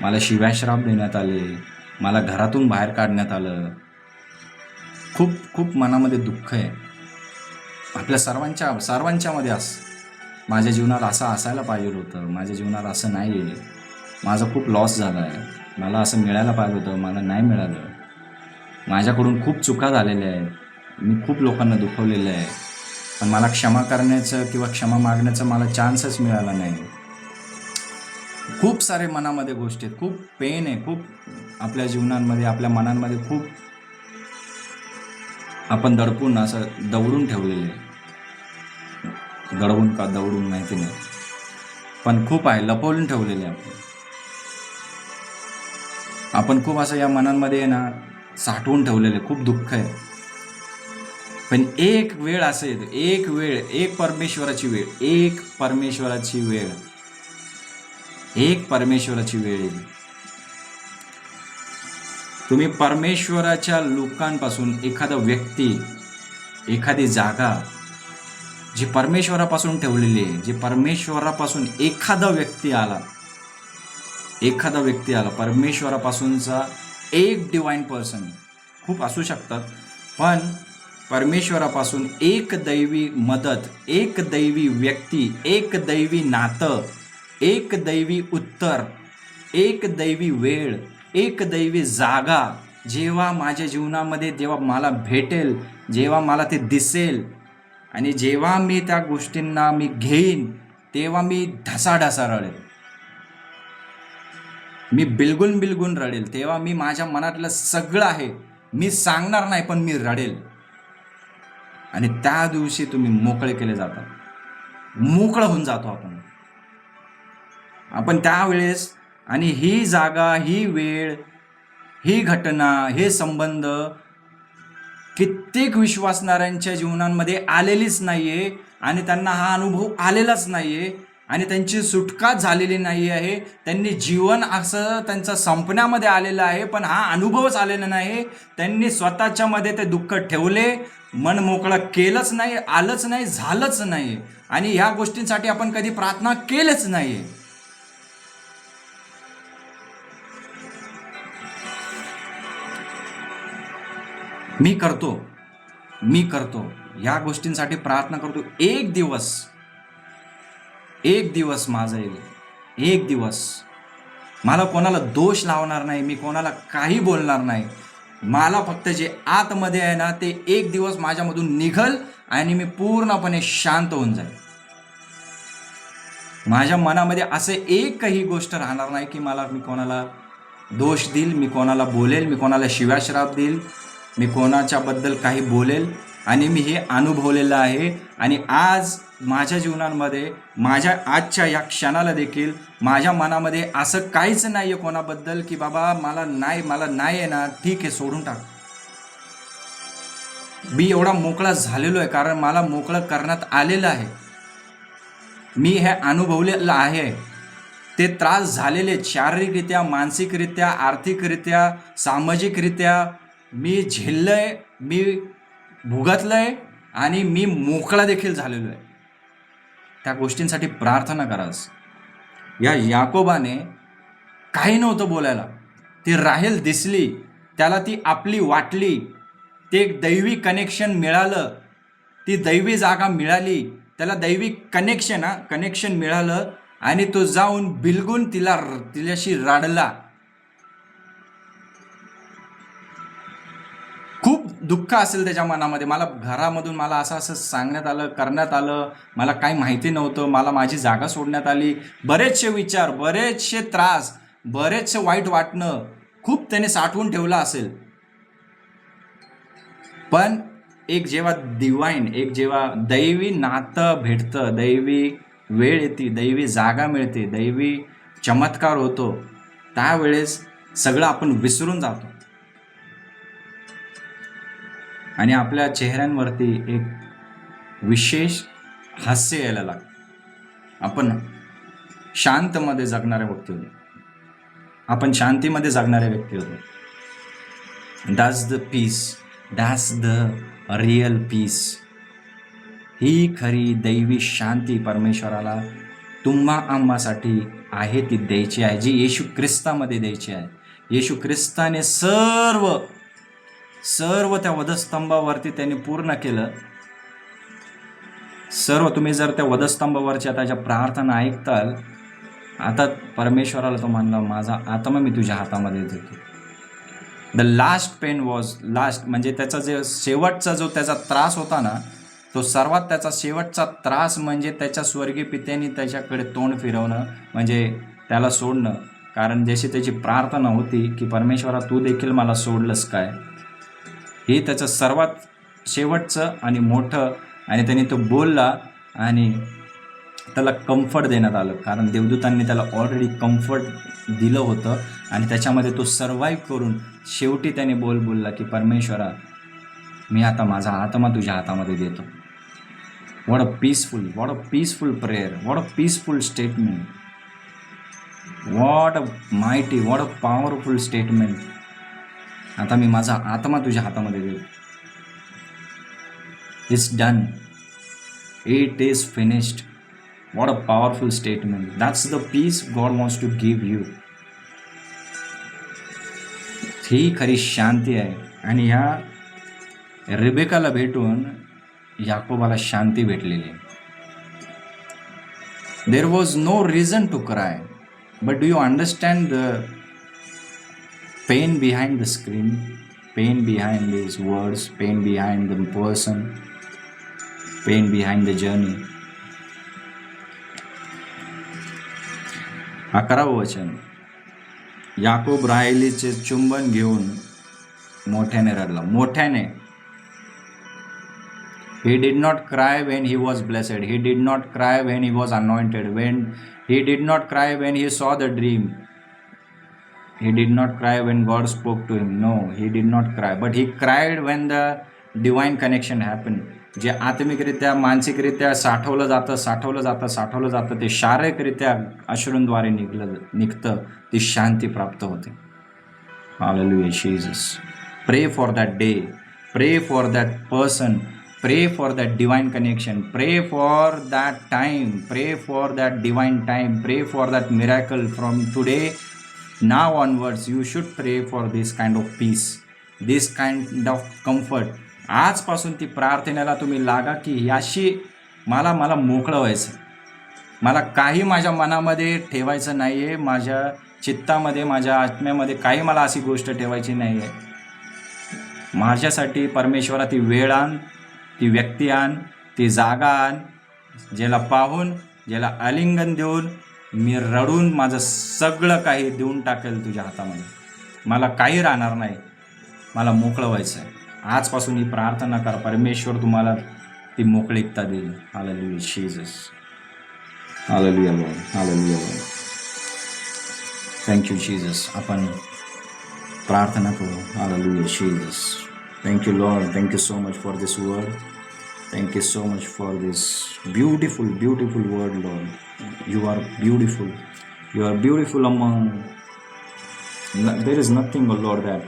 मला शिव्याश्राप देण्यात आले, मला घरातून बाहेर काढण्यात आलं. खूप खूप मनामध्ये दुःख आहे आपल्या सर्वांच्यामध्ये. माझ्या जीवनात असं असायला पाहिजे होतं, माझ्या जीवनात असं नाही आहे, माझा खूप लॉस झाला आहे, मला असं मिळायला पाहिजे होतं, मला नाही मिळालं, माझ्याकडून खूप चुका झालेल्या आहेत, मी खूप लोकांना दुखवलेलं आहे, पण मला क्षमा करण्याचं किंवा क्षमा मागण्याचं मला चान्सच मिळाला नाही. खूप सारे मनामध्ये गोष्टी आहेत, खूप पेन आहे, खूप आपल्या जीवनांमध्ये, आपल्या मनांमध्ये खूप आपण दडपून असं दवडून ठेवलेले. दडवून का दवडून माहिती नाही, पण खूप आहे लपवून ठेवलेले. आपण खूप असं या मनांमध्ये ना साठवून ठेवलेले, खूप दुःख आहे. पण एक वेळ असं येते, एक परमेश्वराची वेळ येईल. तुम्ही परमेश्वराच्या लोकांपासून एखादा व्यक्ती, एखादी जागा जी परमेश्वरापासून ठेवलेली आहे, जे परमेश्वरापासून एखादा व्यक्ती आला, परमेश्वरापासूनचा एक डिवाइन पर्सन, खूप असू शकतात, पण परमेश्वरापासून एक दैवी मदत, एक दैवी व्यक्ती, एक दैवी नातं, एक दैवी उत्तर, एक दैवी वेळ, एक दैवी जागा जेव्हा माझ्या जीवनामध्ये, जेव्हा मला भेटेल, जेव्हा मला ते दिसेल आणि जेव्हा मी त्या गोष्टींना मी घेईन, तेव्हा मी ढसाढसा रडेल, मी बिलगुन रडेल. तेव्हा मी माझ्या मनातलं सगळं आहे मी सांगणार नाही, पण मी रडेल. आणि त्या दिवशी तुम्ही मोकळे केले जातात, मोकळं होऊन जातो आपण त्यावेळेस. आणि ही जागा, ही वेळ, ही घटना, हे संबंध कित्येक विश्वासणाऱ्यांच्या जीवनांमध्ये आलेलीच नाहीये आणि त्यांना हा अनुभव आलेलाच नाहीये आणि त्यांची सुटका झालेली नाही आहे. त्यांनी जीवन असं त्यांचं संपण्यामध्ये आलेलं आहे, पण हा अनुभवच आलेला नाही. त्यांनी स्वतःच्या मध्ये ते दुःख ठेवले, मन मोकळं केलंच नाही, आलंच नाही, झालंच नाही. आणि ह्या गोष्टींसाठी आपण कधी प्रार्थना केलीच नाही. मी करतो या गोष्टींसाठी प्रार्थना करतो. एक दिवस माझा येईल, एक दिवस मला कोणाला दोष लावणार नाही, मी कोणाला काही बोलणार नाही. मला फक्त जे आतमध्ये आहे ना, ते एक दिवस माझ्यामधून निघल आणि मी पूर्णपणे शांत होऊन जाईल. माझ्या मनामध्ये असे एकही गोष्ट राहणार नाही की मी कोणाला दोष देईल, मी कोणाला बोलेल, मी कोणाला शिव्याश्राप देईल, मी कोणाच्याबद्दल काही बोलेल. आणि मी हे अनुभवलेलं आहे. आणि आज माझ्या जीवनामध्ये माझ्या आजच्या या क्षणाला देखील माझ्या मनामध्ये असं काहीच नाही आहे कोणाबद्दल की बाबा मला नाही आहे ना, ठीक आहे, सोडून टाक. मी एवढा मोकळा झालेलो आहे कारण मला मोकळं करण्यात आलेलं आहे. मी हे अनुभवलेलं आहे. ते त्रास झालेले शारीरिकरित्या, मानसिकरित्या, आर्थिकरित्या, सामाजिकरित्या मी झेललंय, मी भुगतलंय आणि मी मोकळा देखील झालेलो आहे. त्या गोष्टींसाठी प्रार्थना करास. या याकोबाने काही नव्हतं बोलायला. ती राहेल दिसली, त्याला ती आपली वाटली, ते एक दैवी कनेक्शन मिळालं, ती दैवी जागा मिळाली, त्याला दैवी कनेक्शन मिळालं आणि तो जाऊन बिलगून तिच्याशी रडला. खूप दुःख असेल त्याच्या मनामध्ये. मला घरामधून मला असं सांगण्यात आलं, करण्यात आलं, मला काही माहिती नव्हतं, मला माझी जागा सोडण्यात आली, बरेचसे विचार, बरेचसे त्रास, बरेचसे वाईट वाटणं खूप त्याने साठवून ठेवलं असेल. पण एक जेव्हा दैवी नातं भेटतं, दैवी वेळ येते, दैवी जागा मिळते, दैवी चमत्कार होतो, त्यावेळेस सगळं आपण विसरून जातो आणि आपल्या चेहऱ्यांवरती एक विशेष हास्य यायला लागतं. आपण शांतमध्ये जगणारे व्यक्ती होतो, आपण शांतीमध्ये जगणारे व्यक्ती होतो. That's the peace, that's the real peace. ही खरी दैवी शांती परमेश्वराला तुम्हा आम्हासाठी आहे, ती द्यायची आहे, जी येशू ख्रिस्तामध्ये द्यायची आहे. येशू ख्रिस्ताने सर्व त्या वधस्तंभावरती त्यांनी पूर्ण केलं. सर्व. तुम्ही जर त्या वधस्तंभावरच्या त्याच्या प्रार्थना ऐकताल, आता परमेश्वराला तो म्हणला, माझा आत्मा मी तुझ्या हातामध्ये देतो. The last pain was last, म्हणजे त्याचा जे शेवटचा जो त्याचा त्रास होता ना, तो सर्वात त्याचा शेवटचा त्रास म्हणजे त्याच्या स्वर्गीय पित्याने त्याच्याकडे तोंड फिरवणं, म्हणजे त्याला सोडणं. कारण जशी त्याची प्रार्थना होती की परमेश्वरा तू देखील मला सोडलंस काय, हे त्याचं सर्वात शेवटचं आणि मोठं. आणि त्याने तो बोलला आणि त्याला कम्फर्ट देण्यात आलं, कारण देवदूतांनी त्याला ऑलरेडी कम्फर्ट दिलं होतं. आणि त्याच्यामध्ये तो सर्वाईव्ह करून शेवटी त्याने बोलला की परमेश्वरा मी आता माझा आत्मा तुझ्या हातामध्ये देतो. What a peaceful prayer, what a peaceful statement, what a mighty, what a powerful statement. आता मी माझा आत्मा तुझ्या हातामध्ये देतो. It's done, it is finished. What a powerful statement. That's the peace God wants to give you. ही खरी शांती आहे. आणि ह्या रिबेकाला भेटून याकोबाला शांती भेटलेली आहे. There was no reason to cry, but do you understand the pain behind the screen, pain behind these words, pain behind the person, pain behind the journey. 11व वचन. याकोब राहेलीचे चुंबन घेऊन मोठ्याने रडला. मोठ्याने. He did not cry when he was blessed. He did not cry when he was anointed. He did not cry when he saw the dream. He did not cry when God spoke to him. No, he did not cry. But he cried when the divine connection happened. जे आत्मिकरित्या, मानसिकरित्या साठवलं जातं, ते शारीरिकरित्या अश्रूंद्वारे निघतं, ती शांती प्राप्त होते. Hallelujah, Jesus. Pray for that day. Pray for that person. Pray for that divine connection. Pray for that time. Pray for that divine time. Pray for that miracle from today. Now onwards, you should pray for this kind of peace, this kind of comfort. आजपासून ती प्रार्थनेला तुम्ही लागा की याशी मला मोकळं व्हायचं. मला काही माझ्या मनामध्ये ठेवायचं नाही आहे, माझ्या चित्तामध्ये, माझ्या आत्म्यामध्ये काही मला अशी गोष्ट ठेवायची नाही आहे. माझ्यासाठी परमेश्वरा ती वेळ आण, ती व्यक्ती आण, ती जागा आण, ज्याला पाहून, ज्याला आलिंगन देऊन मी रडून माझं सगळं काही देऊन टाकेल तुझ्या हातामध्ये. मला काही राहणार नाही. मला मोकळं व्हायचं आहे. आजपासून ही प्रार्थना कर. परमेश्वर तुम्हाला ती मोकळीकता देईल. Hallelujah Jesus. Hallelujah Lord. Hallelujah Lord. Thank you Jesus. आपण प्रार्थना करू. Hallelujah Jesus. Thank you Lord. Thank you so much for this word. Thank you so much for this beautiful, beautiful word, Lord. You are beautiful. You are beautiful among. There is nothing, O Lord, that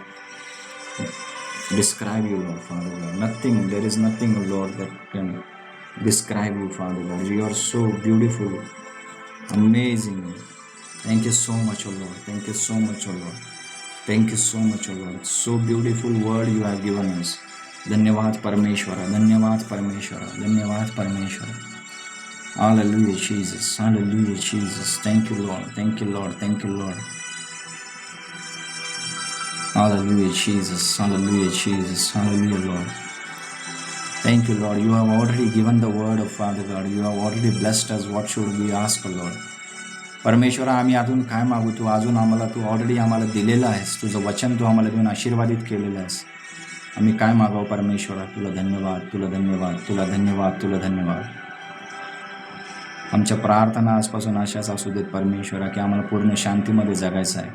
describe you, Lord, Father God. Nothing. There is nothing, O Lord, that can describe you, Father God. You are so beautiful, amazing. Thank you so much, O Lord. Thank you so much, O Lord. Thank you so much, O Lord. So beautiful word you have given us. धन्यवाद परमेश्वरा. धन्यवाद परमेश्वरा. धन्यवाद परमेश्वरा. Hallelujah Jesus. Hallelujah Jesus. Thank you Lord. Thank you Lord. Thank you Lord. Hallelujah Jesus. Hallelujah Jesus. Hallelujah Lord. Thank you Lord. You have already given the word of Father God. You have already blessed us. What should we ask, Lord? परमेश्वरा, आम्ही अजून काय मागू? तू अजून आम्हाला, तू already आम्हाला दिलेलं आहेस. तुझं वचन तू आम्हाला देऊन आशीर्वादित केलेलं आहेस. आम्ही काय मागावं परमेश्वरा? तुला धन्यवाद. तुला धन्यवाद. तुला धन्यवाद. तुला धन्यवाद. आमच्या प्रार्थना आजपासून अशाच असू देत परमेश्वरा, की आम्हाला पूर्ण शांतीमध्ये जगायचं आहे.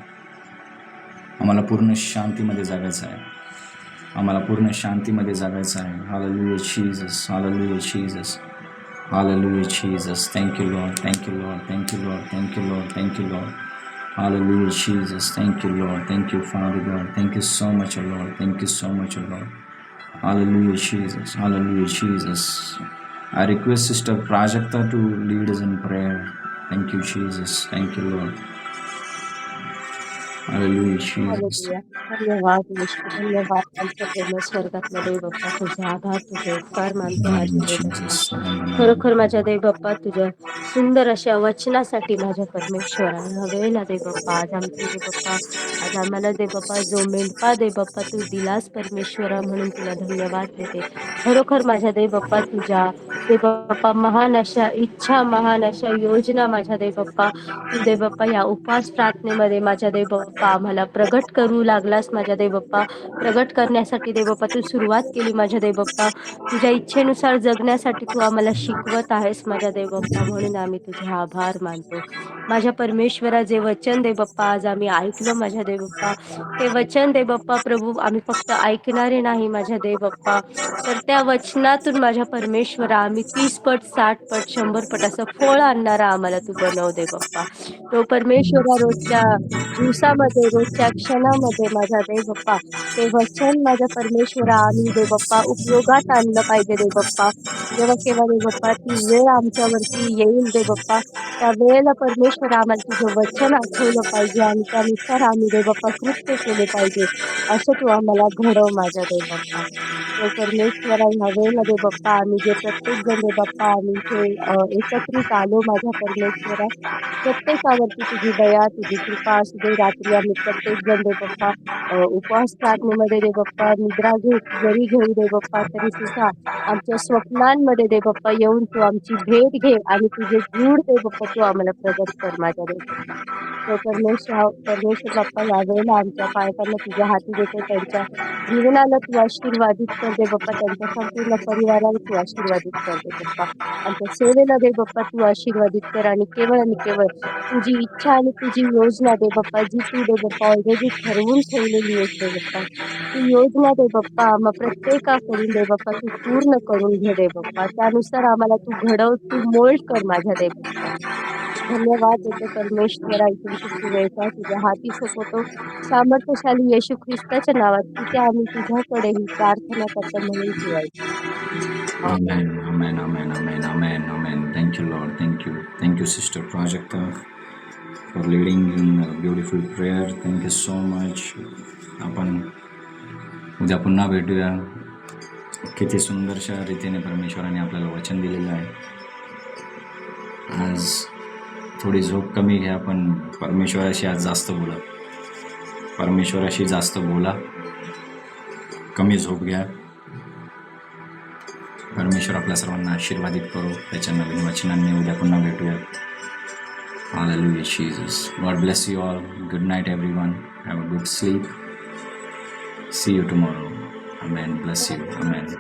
आम्हाला पूर्ण शांतीमध्ये जगायचं आहे. आम्हाला पूर्ण शांतीमध्ये जगायचं आहे. Hallelujah Jesus. Hallelujah Jesus. Hallelujah Jesus. Thank you Lord. Thank you Lord. Thank you Lord. Thank you Lord. Thank you Lord. Hallelujah Jesus. Thank you Lord. Thank you Father God. Thank you so much, O Lord. Thank you so much, O Lord. Hallelujah Jesus. Hallelujah Jesus. I request Sister Prajakta to lead us in prayer. Thank you Jesus. Thank you Lord. Hallelujah Jesus. Hallelujah. धन्यवाद येशू. धन्यवाद आमच्या प्रेमळ स्वर्गातला देव बाप्पा. तुझे आभार, तुझे उपकार मानतो माझ्या Hallelujah देव बाप्पा. Jesus. खरोखर माझ्या देव बाप्पा तुझ्या सुंदर अशा वचनासाठी माझ्या परमेश्वरा ह्या वेळेला देव बाप्पा आज आमचे देव बाप्पा आज आम्हाला देव बाप्पा जो मेंढपा देव बाप्पा तू दिलास परमेश्वरा म्हणून तुला धन्यवाद देते. खरोखर माझ्या देव बाप्पा तुझ्या देव बाप्पा महान अशा इच्छा, महान अशा योजना माझ्या देव बाप्पा तू देव बाप्पा या उपवास प्रार्थनेमध्ये माझ्या देव बाप्पा आम्हाला प्रगट करू लागलास. माझ्या देव बाप्पा प्रगट करण्यासाठी देव बाप्पा तू सुरुवात केली. माझ्या देव बाप्पा तुझ्या इच्छेनुसार जगण्यासाठी तू आम्हाला शिकवत आहेस माझ्या देव बाप्पा. म्हणून आम्ही तुझे आभार मानतो माझ्या परमेश्वरा. जे वचन देव बाप्पा आज आम्ही ऐकलं माझ्या देव बाप्पा, ते वचन देव बाप्पा प्रभू आम्ही फक्त ऐकणारे नाही माझ्या देव बाप्पा, तर त्या वचनातून माझ्या परमेश्वरा आम्ही 30 पट 60 पट 100 पट असं फळ आणणारा आम्हाला तू बनव दे बाप्पा. तो परमेश्वरा रोजच्या दिवसामध्ये, रोजच्या क्षणामध्ये माझा देव बाप्पा ते वचन माझ्या परमेश्वरा आम्ही देव बाप्पा उपयोगात आणलं पाहिजे देव बाप्पा. जेव्हा केव्हा देव बाप्पा ती वेळ आमच्यावरती येईल देव बाप्पा, त्या वेळेला परमेश्वरा आम्हाला तुझं वचन आठवलं पाहिजे आणि त्यानुसार आम्ही देव बाप्पा कृत्य केले पाहिजे. असं तू आम्हाला घडव माझा देव बाप्पा. तो परमेश्वरा ह्या वेळेला देव बाप्पा आम्ही जे प्रत्येक जण देव बाप्पा आम्ही इथे एकत्रित आलो माझ्या परमेश्वरा, प्रत्येकावरती तुझी दया, तुझी कृपा असू दे. रात्री आम्ही प्रत्येक जण देव बाप्पा उपवास प्रार्थनेमध्ये देव बाप्पा निद्रा जरी घेऊ देव बाप्पा तरी सुद्धा आमच्या स्वप्नांमध्ये देव बाप्पा येऊन तू आमची भेट घे आणि तुझे गूढ देव बाप्पा तू आम्हाला प्रगट कर माझ्या देव बाप्पा. तो परमेश्वर बाप्पा या वेळेला आमच्या पालकांना तुझ्या हाती देतो. त्यांच्या जीवनाला तू आशीर्वादित कर दे बाप्पा. त्यांच्या संपूर्ण परिवाराला तू आशीर्वादित कर दे बाप्पा. आमच्या सेवेला दे बाप्पा तू आशीर्वादित कर आणि केवळ तुझी इच्छा आणि तुझी योजना दे बाप्पा, जी तू दे बाप्पा ऑलरेडी ठरवून ठेवलेली आहेस दे बाप्पा, ती योजना दे बाप्पा मग प्रत्येकाकडून दे बाप्पा तू पूर्ण करून घे दे बाप्पा. त्यानुसार आम्हाला तू घडव, तू मोल्ड कर माझ्या दे बाप्पा. धन्यवाद देतो परमेश्वरा. इथून पुढची वेळ काय तुझ्या हाती सोपवतो. सामर्थ्यशाली येशू ख्रिस्ताच्या नावात तिथे आम्ही तुझ्याकडे ही प्रार्थना करतो म्हणून तू ऐक. Amen. Amen. Amen. Amen. Amen. Amen. Thank you Lord. Thank you. Thank you Sister Prajakta for leading in a beautiful prayer. Thank you so much. आपण उद्या पुन्हा भेटूया. किती सुंदरशा रीतीने परमेश्वराने आपल्याला वचन दिलेलं आहे. आज थोडी झोप कमी घ्या, पण परमेश्वराशी आज जास्त बोला. परमेश्वराशी जास्त बोला, कमी झोप घ्या. परमेश्वर आपल्या सर्वांना आशीर्वादित करो. त्याच्या नवीन वचनांनी उद्या पुन्हा भेटूया. Hallelujah, Jesus. God bless you all. Good night, everyone. Have a good sleep. See you tomorrow. Amen. Bless you. Amen.